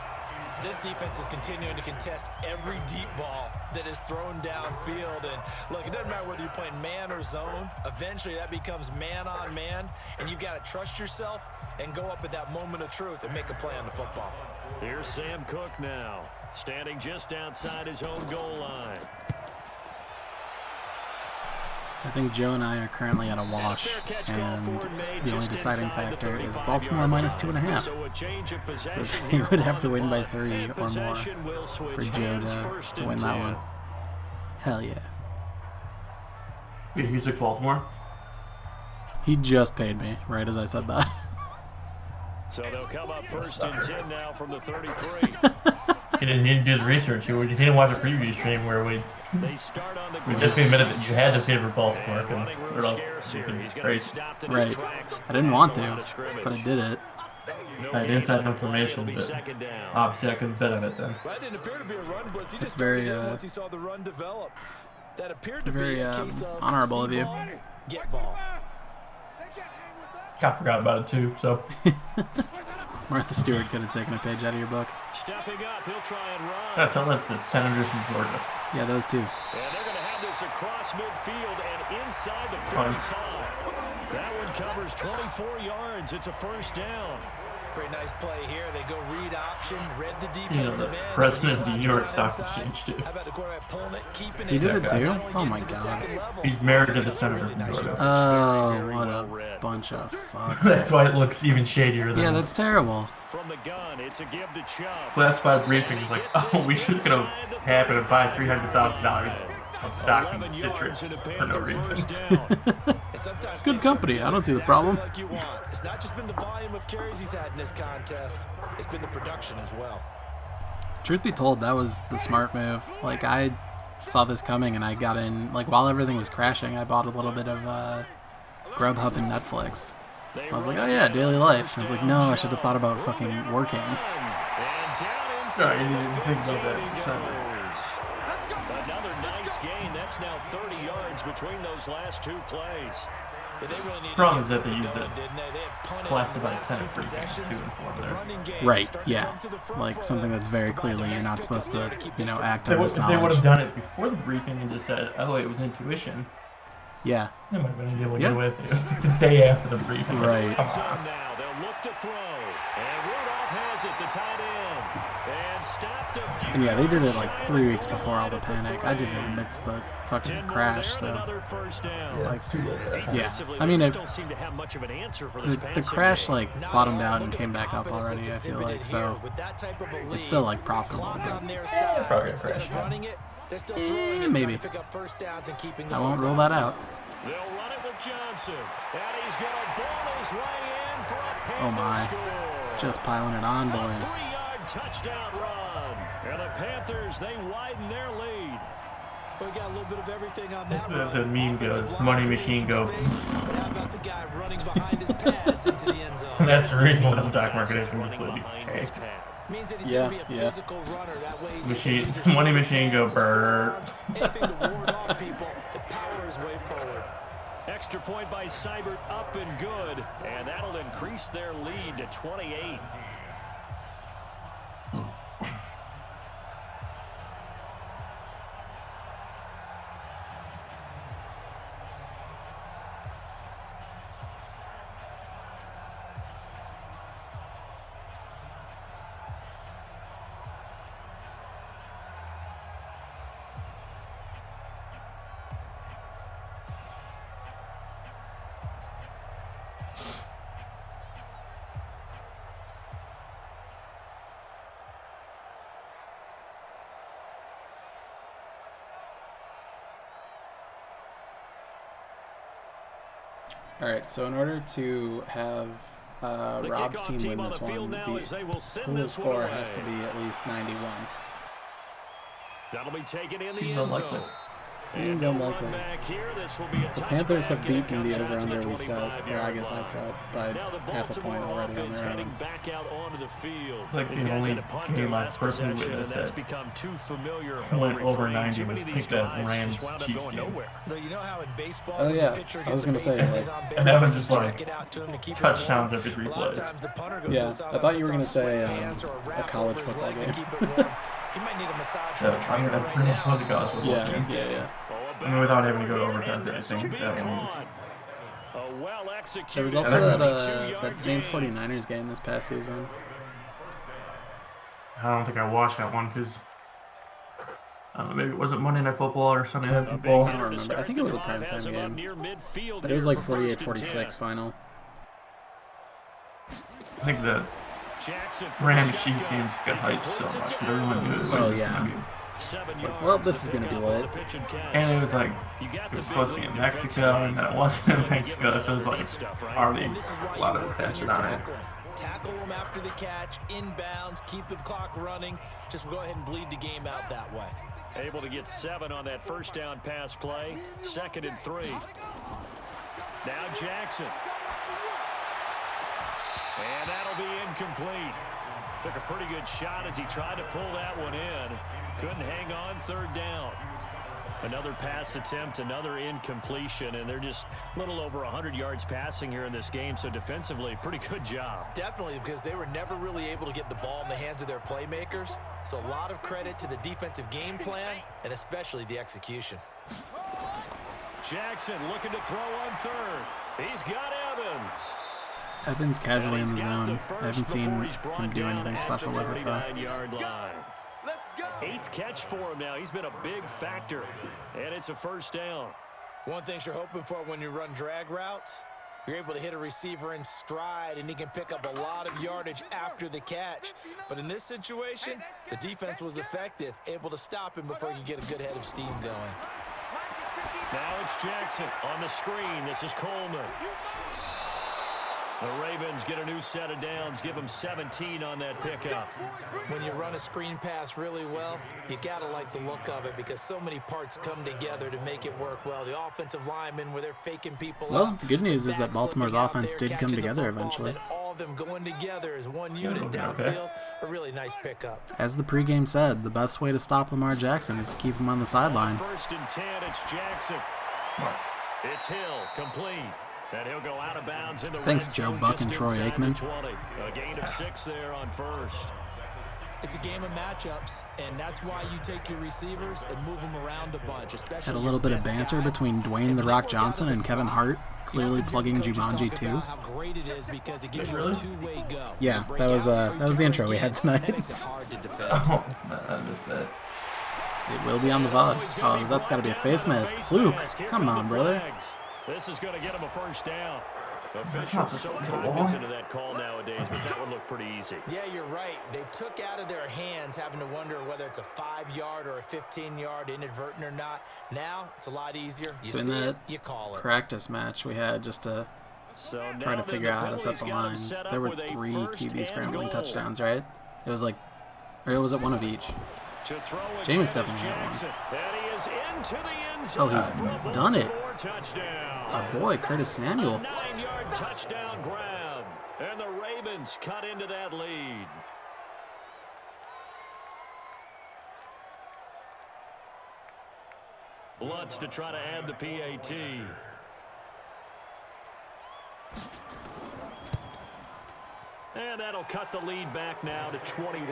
This defense is continuing to contest every deep ball that is thrown downfield. And look, it doesn't matter whether you're playing man or zone. Eventually, that becomes man on man, and you've got to trust yourself and go up at that moment of truth and make a play on the football. Here's Sam Cook now, standing just outside his own goal line. So I think Joe and I are currently at a wash, and the only deciding factor is Baltimore minus 2.5. So they would have to win by 3 or more for Joe to win that one. Hell yeah. You took Baltimore? He just paid me, right as I said that. So they'll come up 1st and 10 now from the 33. He didn't do the research. He didn't watch the preview stream where we just admitted that you had to favor Baltimore because they're else Right. I didn't want to, but I did it. I had inside information, but obviously I couldn't bet on it then. That didn't appear to be a run blitz. He It's just very, once he saw the run develop. That appeared to very be a case of honorable of see you. ball, get ball. I forgot about it too, so. Martha Stewart could have taken a page out of your book. Stepping up, he'll try and run. Yeah, tell that the Senators from Georgia. Yeah, those two. And they're going to have this across midfield and inside the 45. That one covers 24 yards. It's a 1st down. Pretty nice play here. They go read option, read the You know, defensive the end. president of the New York Stock Exchange too. How about the quarterback pulling it, keeping it? He did it That guy. too? Oh my god. He's married to the Senator from Georgia. Oh, what a bunch of fucks. That's why it looks even shadier than Yeah, that's terrible. From the gun, it's a give to Chubb. classified briefing. Is like, oh, we just gonna happen to buy $300,000 of stock in Citrus for no reason. It's good company. I don't see the problem. It's not just been the volume of carries he's had in this contest. It's been the production as well. Truth be told, that was the smart move. Like, I saw this coming and I got in, like, while everything was crashing, I bought a little bit of Grubhub and Netflix. I was like, oh yeah, daily life. And I was like, no, I should have thought about fucking working. No, you didn't think about that. Another nice gain. That's now 30 yards between those last 2 plays. Problem is that they use the classified Senate briefing to inform their. Right, yeah. Like, something that's very clearly you're not supposed to, you know, act on this They would knowledge. have done it before the briefing and just said, oh, it was intuition. Yeah. That might have been able to get away with it. It was like the day after the briefing. Right. Come So on. now they'll look to throw. And Rudolph has it, the tight end. And stopped a few. And yeah, they did it like 3 weeks before all the panic. I did it amidst the fucking crash, so. Another 1st down. Yeah, it's too late. Yeah, I mean, it, don't seem to have much of an answer for this the crash like bottomed out and came back up already, I feel like, so it's still like profitable. It's probably a crash. Maybe. I won't rule that out. They'll run it with Johnson. And he's going to ball his way in for a Panther Oh my. score. Just piling it on, boys. 3-yard touchdown run. And the Panthers, they widen their lead. We got a little bit of everything on that The meme goes, money machine go. the guy running behind his pads into the end zone. That's the reason why the stock market is completely tanked. Means that he's Yeah, going to be a yeah. physical runner. That way he's Machine, able to use his money shoulder machine go burr. anything to ward off people to power his way forward. Extra point by Seibert, up and good. And that'll increase their lead to 28. All right, so in order to have Rob's team win this one, the total score has to be at least 91. That'll be taken in the end zone. Seems unlikely. The Panthers have beaten the over-under we set, or I guess I set, by half a point already on their own. Back out onto the field. Like the only game I personally witnessed that went over 90 was I think that Rams-Chiefs game. Oh yeah, I was gonna say like, and that was just like touchdowns every 3 plays. Yeah, I thought you were gonna say a college football game. He might need a massage. I mean, that pretty much was a college football game. Yeah. I mean, without having to go to overtime, I think that one was. There was also that Saints 49ers game this past season. I don't think I watched that one because I don't know, maybe it wasn't Monday Night Football or Sunday Night Football. I don't remember. I think it was a primetime game, but it was like 48-46 final. I think the Rams-Chiefs game just got hyped so much because everyone knew it was yeah. Like, well, this is gonna be lit. And it was like it was supposed to be in Mexico, and then it wasn't in Mexico, so it was like already a lot of attention on it. Tackle them after the catch, inbounds, keep the clock running. Just go ahead and bleed the game out that way. Able to get 7 on that first down pass play. 2nd and 3. Now Jackson. And that'll be incomplete. Took a pretty good shot as he tried to pull that one in. Couldn't hang on 3rd down. Another pass attempt, another incompletion, and they're just a little over 100 yards passing here in this game, so defensively, pretty good job. Definitely, because they were never really able to get the ball in the hands of their playmakers, so a lot of credit to the defensive game plan, and especially the execution. Jackson looking to throw on 3rd. He's got Evans. Evans casually in the zone. I haven't seen him do anything special with it, though. 8th catch for him now. He's been a big factor, and it's a 1st down. One thing you're hoping for when you run drag routes, you're able to hit a receiver in stride, and he can pick up a lot of yardage after the catch. But in this situation, the defense was effective, able to stop him before he could get a good head of steam going. Now it's Jackson on the screen. This is Coleman. The Ravens get a new set of downs, give them 17 on that pickup. When you run a screen pass really well, you got to like the look of it because so many parts come together to make it work well. The offensive linemen, where they're faking people Well, the good news is that Baltimore's offense did come together eventually. All of them going together as one unit downfield, a really nice pickup. As the pregame said, the best way to stop Lamar Jackson is to keep him on the sideline. 1st and 10, it's Jackson. It's Hill, complete. And he'll go out of bounds in the Thanks, Joe Buck and Troy Aikman. A gain of 6 there on 1st. It's a game of matchups, and that's why you take your receivers and move them around a bunch, especially. Had a little bit of banter between Dwayne "The Rock" Johnson and Kevin Hart, clearly plugging Jumanji 2. How great it is because it gives you a two-way go. Yeah, that was the intro we had tonight. Oh, I missed that. It will be on the VOD. Oh, that's got to be a face mask. Luke, come on, brother. This is going to get him a 1st down. Officials so cognizant of that call nowadays, but that would look pretty easy. Yeah, you're right. They took out of their hands having to wonder whether it's a 5-yard or a 15-yard inadvertent or not. Now, it's a lot easier. You so in that practice match we had just to try to figure out how to set the lines, there were 3 QB scrambling touchdowns, right? It was like, or was it one of each? Jameis definitely had one. Oh, he's done it. Our boy, Curtis Samuel. 9-yard touchdown grab. And the Ravens cut into that lead. Lutz to try to add the PAT. And that'll cut the lead back now to 21.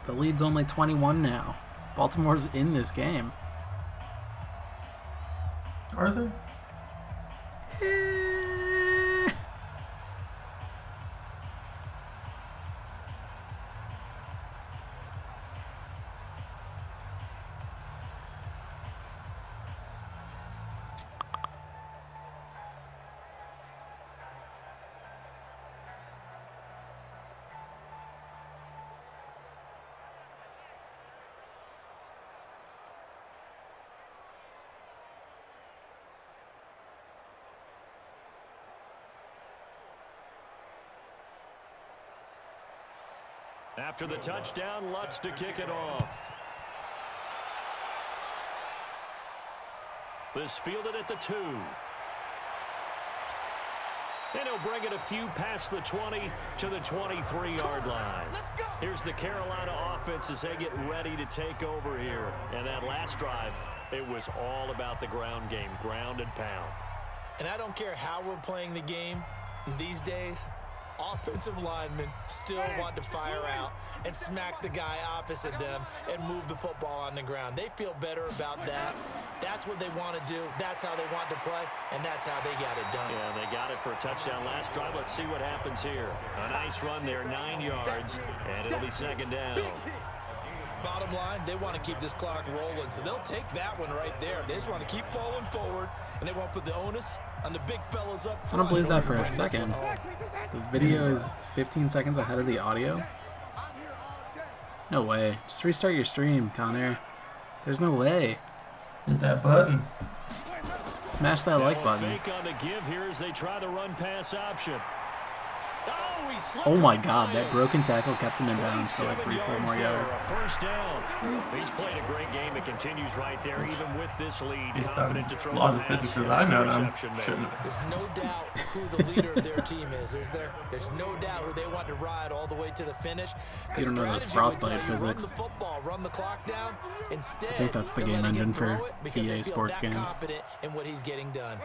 The lead's only 21 now. Baltimore's in this game. Are they? After the touchdown, Lutz to kick it off. This fielded at the 2. And he'll bring it a few past the 20 to the 23-yard line. Here's the Carolina offense as they get ready to take over here. And that last drive, it was all about the ground game, ground and pound. And I don't care how we're playing the game these days, offensive linemen still want to fire out and smack the guy opposite them and move the football on the ground. They feel better about that. That's what they want to do. That's how they want to play, and that's how they got it done. Yeah, they got it for a touchdown last drive. Let's see what happens here. A nice run there, 9 yards, and it'll be second down. Bottom line, they want to keep this clock rolling, so they'll take that one right there. They just want to keep falling forward, and they won't put the onus on the big fellas up front. I don't believe that for a second. The video is 15 seconds ahead of the audio? No way. Just restart your stream, Connor. There's no way. Hit that button. Smash that like button. Fake on the give here as they try the run pass option. Oh my god, that broken tackle kept him in bounds for like 3-4 more yards. First down. He's played a great game. It continues right there, even with this lead. He's Confident to throw a lot of physics as I know them. There's no doubt who the leader of their team is there? There's no doubt who they want to ride all the way to the finish. You don't know those frostbite physics. Run the football, run the clock down. Instead, I think that's the game engine for EA Sports games. Confident in what he's getting done.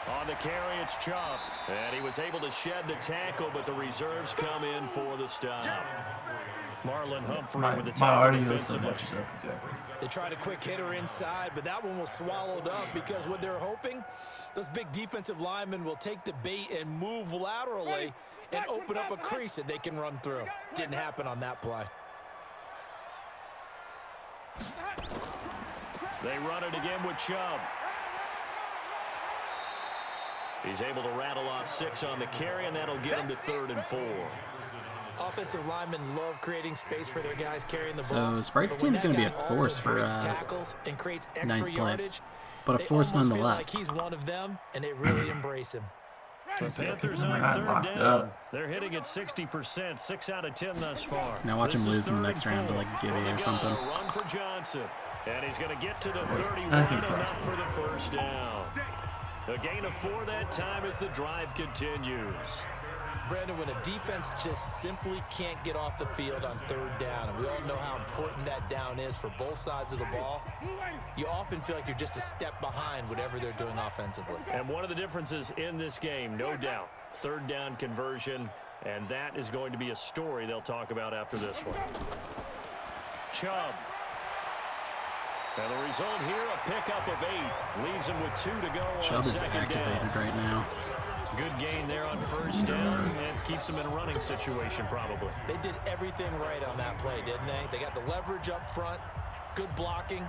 On the carry, it's Chubb. And he was able to shed the tackle, but the reserves come in for the stop. Marlon Humphrey with the tackle defensively. They tried a quick hitter inside, but that one was swallowed up because what they're hoping, those big defensive linemen will take the bait and move laterally and open up a crease that they can run through. Didn't happen on that play. They run it again with Chubb. He's able to rattle off 6 on the carry, and that'll get him to 3rd and 4. Offensive linemen love creating space for their guys carrying the ball. So Sprite's team is going to be a force for 9th place, but a force nonetheless. Like he's one of them, and they really embrace him. The Panthers on 3rd down. They're hitting at 60%, 6 out of 10 thus far. Now watch him lose in the next round to like Gibby or something. Run for Johnson, and he's going to get to the 31 enough for the first down. A gain of 4 that time as the drive continues. Brandon, when a defense just simply can't get off the field on 3rd down, and we all know how important that down is for both sides of the ball, you often feel like you're just a step behind whatever they're doing offensively. And one of the differences in this game, no doubt, 3rd down conversion, and that is going to be a story they'll talk about after this one. Chubb. And the result here, a pickup of 8. Leaves him with 2 to go on Chubb is second activated down. right now. Good gain there on 1st down and keeps him in a running situation probably. They did everything right on that play, didn't they? They got the leverage up front, good blocking,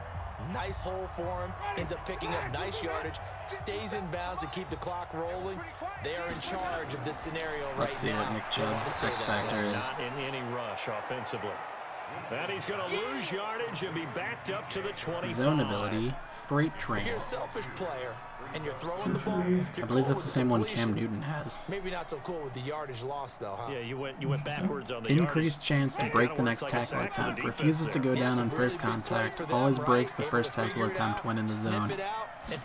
nice hole for him, ends up picking up nice yardage, stays in bounds to keep the clock rolling. They are in charge of this scenario right now. Let's see what Nick Chubb's X factor is. Not in any rush offensively. And he's going to lose yardage and be backed up to the 25. Zone ability, freight train. If you're a selfish player and you're throwing the ball, I believe that's the same one Cam Newton has. Maybe not so cool with the yardage loss though, huh? Yeah, you went backwards on the Increased chance to break the next tackle attempt. Refuses to go down on first contact. Always breaks the first tackle attempt when in the zone.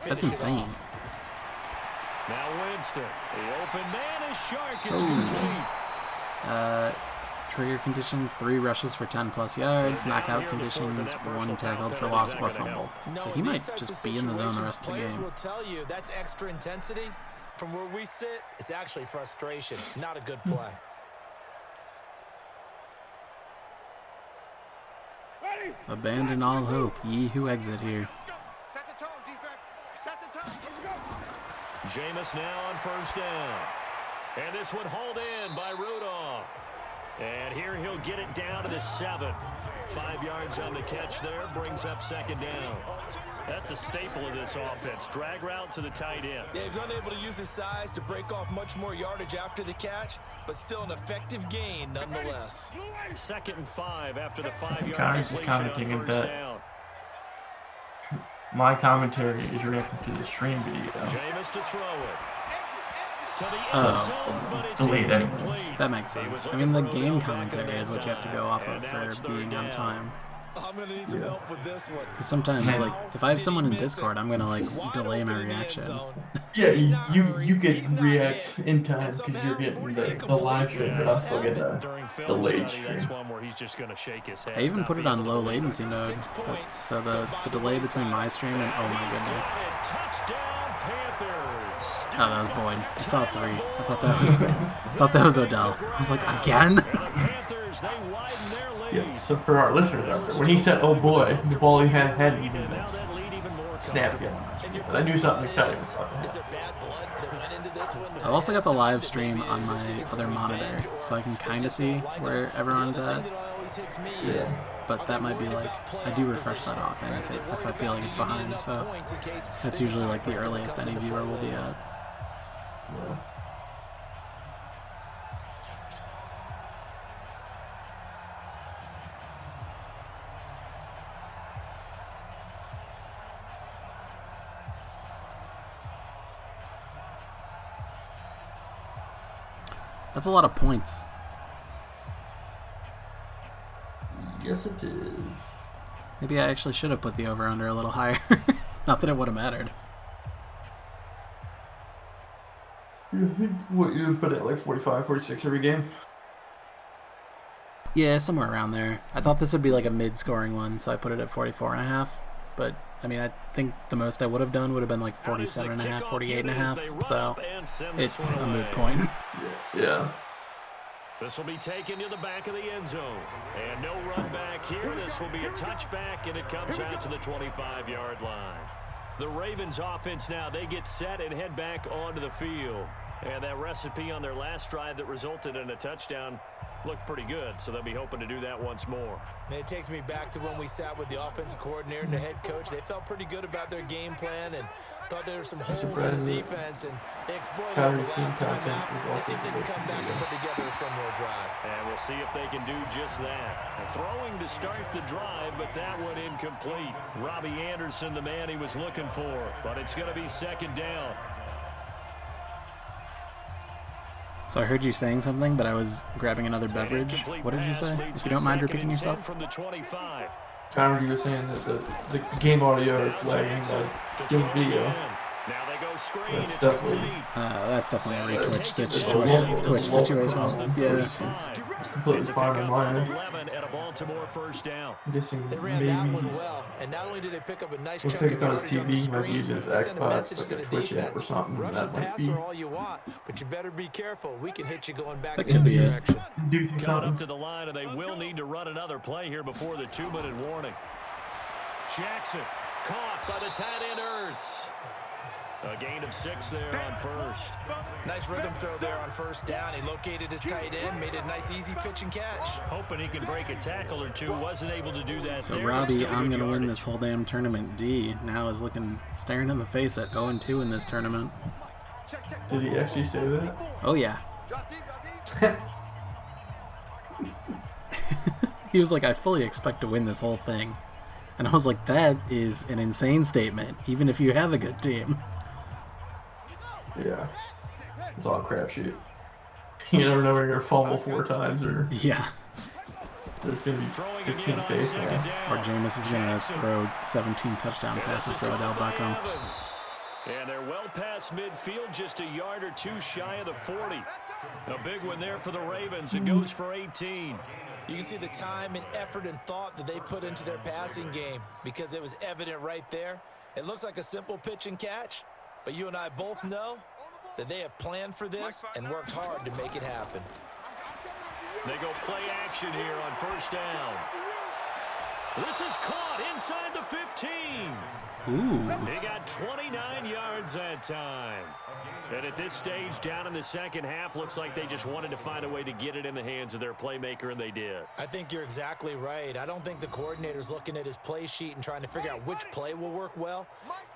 That's insane. Now Winston, the open man is Shark. It's complete. Trigger conditions, 3 rushes for 10+ yards. Knockout conditions, 1 tackled for loss or fumble. So he might just be in the zone the rest of the game. Will tell you that's extra intensity. From where we sit, it's actually frustration, not a good play. Abandon all hope, ye who exit here. Set the tone, defense. Set the tone. Jameis now on 1st down. And this one hauled in by Rudolph. And here he'll get it down to the 7. 5 yards on the catch there, brings up 2nd down. That's a staple of this offense. Drag route to the tight end. Yeah, he's unable to use his size to break off much more yardage after the catch, but still an effective gain nonetheless. 2nd and 5 after the 5-yard completion on 1st down. My commentary is reacting to the stream video. Jameis to throw it. It's delayed anyways. That makes sense. I mean, the game commentary is what you have to go off of for being on time. I'm gonna need some help with this one. Because sometimes, like, if I have someone in Discord, I'm gonna like delay my reaction. Yeah, you get react in time because you're getting the live stream, but I'm still getting a delayed stream. I even put it on low latency mode, so the delay between my stream and oh my goodness. Oh, that was Boyd. I saw 3. I thought that was Odell. I was like, again? Yeah, so for our listeners out there, when he said, oh boy, the ball he hadn't even snapped yet. But I knew something exciting was about to happen. I've also got the live stream on my other monitor, so I can kind of see where everyone's at. Yeah. But that might be like, I do refresh that often if I feel like it's behind, so that's usually like the earliest any viewer will be at. Yeah. That's a lot of points. Yes, it is. Maybe I actually should have put the over-under a little higher. Not that it would have mattered. You think what you would put at like 45, 46 every game? Yeah, somewhere around there. I thought this would be like a mid-scoring one, so I put it at 44.5. But I mean, I think the most I would have done would have been like 47.5, 48.5. So it's a moot point. Yeah. This will be taken to the back of the end zone. And no run back here. This will be a touchback, and it comes out to the 25-yard line. The Ravens offense now, they get set and head back onto the field. And that recipe on their last drive that resulted in a touchdown looked pretty good, so they'll be hoping to do that once more. And it takes me back to when we sat with the offensive coordinator and the head coach. They felt pretty good about their game plan and thought there were some holes in the defense, and they exploited it the last time out. Let's see if they can come back and put together a similar drive. And we'll see if they can do just that. Throwing to start the drive, but that one incomplete. Robbie Anderson, the man he was looking for, but it's going to be second down. So I heard you saying something, but I was grabbing another beverage. What did you say? If you don't mind repeating yourself. From the 25. Connor, you were saying that the game audio is lagging the game video. Now they go screen. That's definitely a Twitch situation. Yeah. It's completely fine on my end. I'm guessing maybe and not only did they pick up a nice looks like it's on his TV. He might be using his Xbox, like a Twitch app or something. That might be. all you want, but you better be careful. We can hit you going back in the other direction. Coming up to the line, and they will need to run another play here before the 2-minute warning. Jackson caught by the tight end Ertz. A gain of 6 there on first. Nice rhythm throw there on first down. He located his tight end, made a nice easy pitch and catch. Hoping he can break a tackle or two. Wasn't able to do that. So Robbie, I'm going to win this whole damn tournament. D now is staring in the face at 0-2 in this tournament. Did he actually say that? Oh, yeah. He was like, I fully expect to win this whole thing. And I was like, that is an insane statement, even if you have a good team. Yeah. It's all crapshoot. You never know when you're going to fumble 4 times or... Yeah. There's going to be 15 face masks. Or Jameis is going to throw 17 touchdown passes to Odell Beckham. And they're well past midfield, just a yard or 2 shy of the 40. A big one there for the Ravens. It goes for 18. You can see the time and effort and thought that they put into their passing game because it was evident right there. It looks like a simple pitch and catch, but you and I both know that they have planned for this and worked hard to make it happen. They go play action here on first down. This is caught inside the 15. Ooh. They got 29 yards that time. And at this stage, down in the second half, looks like they just wanted to find a way to get it in the hands of their playmaker, and they did. I think you're exactly right. I don't think the coordinator's looking at his play sheet and trying to figure out which play will work well.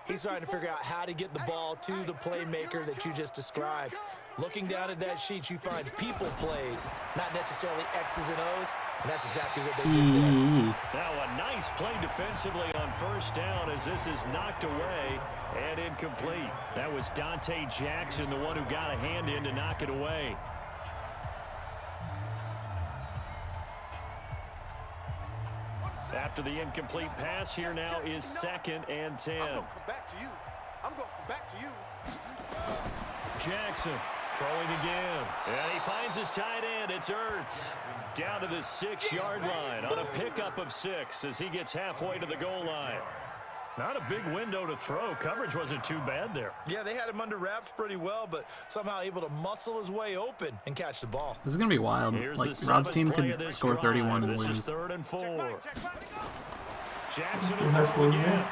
He's trying to figure out how to get the ball to the playmaker that you just described. Looking down at that sheet, you find people plays, not necessarily X's and O's, and that's exactly what they did there. Now a nice play defensively on first down as this is knocked away and incomplete. That was Dante Jackson, the one who got a hand in to knock it away. After the incomplete pass, here now is 2nd and 10. I'm going to come back to you. I'm going to come back to you. Jackson throwing again. And he finds his tight end. It's Ertz. Down to the 6-yard line on a pickup of 6 as he gets halfway to the goal line. Not a big window to throw. Coverage wasn't too bad there. Yeah, they had him under wraps pretty well, but somehow able to muscle his way open and catch the ball. This is going to be wild. Like, Rob's team could score 31 and lose. This is 3rd and 4. Jackson will throw again.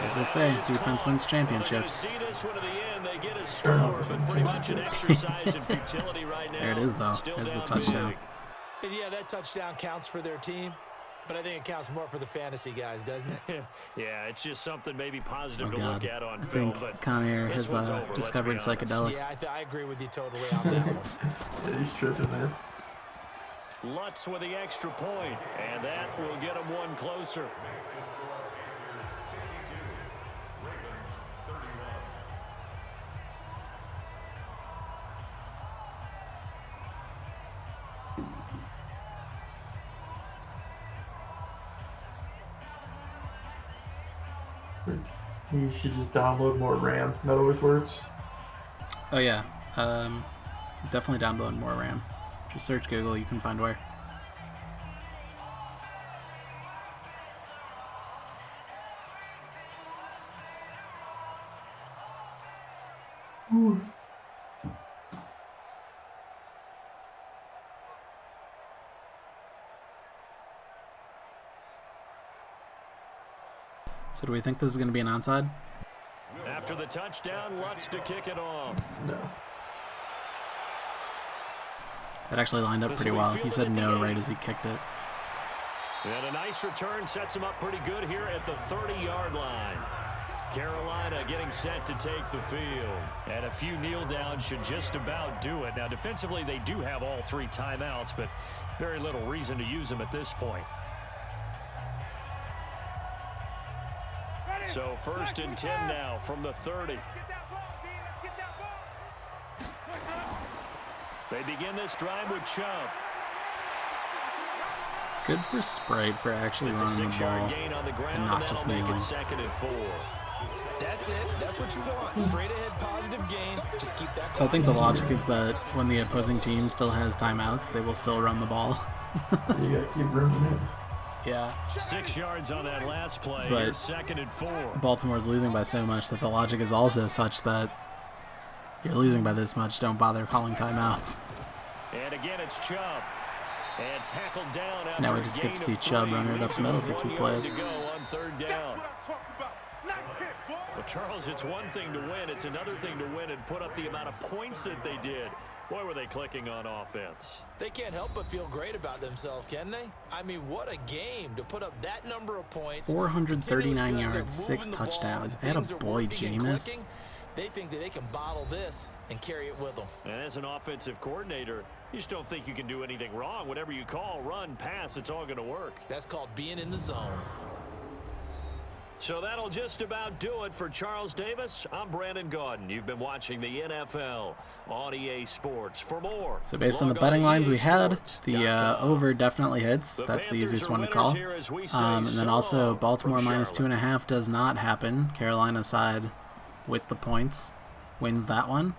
As they say, defense wins championships. See this one to the end. They get a score, but pretty much an exercise in futility right now. There it is, though. There's the touchdown. And yeah, that touchdown counts for their team, but I think it counts more for the fantasy guys, doesn't it? Yeah, it's just something maybe positive to look at on I film. think Conair has discovered psychedelics. Yeah, I agree with you totally on that one. Yeah, he's tripping, man. Lutz with the extra point, and that will get him one closer. You should just download more RAM. That always works. Oh yeah, definitely download more RAM. Just search Google, you can find where. Ooh. So do we think this is going to be an onside? After the touchdown, Lutz to kick it off. No. That actually lined up pretty well. He said no right as he kicked it. And a nice return sets him up pretty good here at the 30-yard line. Carolina getting set to take the field. And a few kneel downs should just about do it. Now, defensively, they do have all 3 timeouts, but very little reason to use them at this point. So 1st and 10 now from the 30. They begin this drive with Chubb. Good for Sprite for actually running the ball and not just kneeling. 2nd and 4. That's it. That's what you want. Straight ahead, positive gain. Just keep that. So I think the logic is that when the opposing team still has timeouts, they will still run the ball. You gotta keep running it. Yeah. 6 yards on that last play. But 2nd and 4. Baltimore's losing by so much that the logic is also such that you're losing by this much, don't bother calling timeouts. And again, it's Chubb. And tackled down. So now we just get to see Chubb running it up the middle for 2 plays. To go on 3rd down. Well, Charles, it's one thing to win. It's another thing to win and put up the amount of points that they did. Boy, were they clicking on offense. They can't help but feel great about themselves, can they? I mean, what a game to put up that number of points. 439 yards, 6 touchdowns. Atta boy, Jameis. They think that they can bottle this and carry it with them. And as an offensive coordinator, you just don't think you can do anything wrong. Whatever you call, run, pass, it's all going to work. That's called being in the zone. So that'll just about do it for Charles Davis. I'm Brandon Gaudin. You've been watching the NFL on EA Sports. For more, so based on the betting lines we had, the over definitely hits. That's the easiest one to call. And then also Baltimore minus 2.5 does not happen. Carolina side with the points wins that one.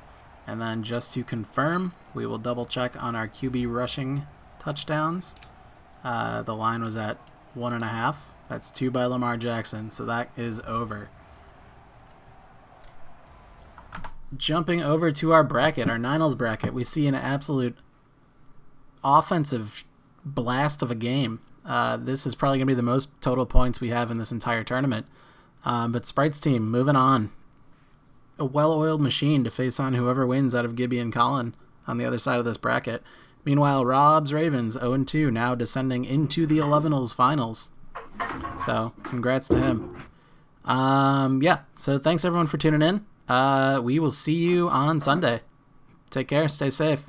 And then just to confirm, we will double check on our QB rushing touchdowns. The line was at 1.5. That's 2 by Lamar Jackson, so that is over. Jumping over to our bracket, our Niners bracket, we see an absolute offensive blast of a game. This is probably going to be the most total points we have in this entire tournament. But Sprite's team, moving on. A well-oiled machine to face on whoever wins out of Gibby and Colin on the other side of this bracket. Meanwhile, Rob's Ravens, 0-2, now descending into the 11-Holes finals. So, congrats to him. Yeah, so thanks everyone for tuning in. We will see you on Sunday. Take care. Stay safe.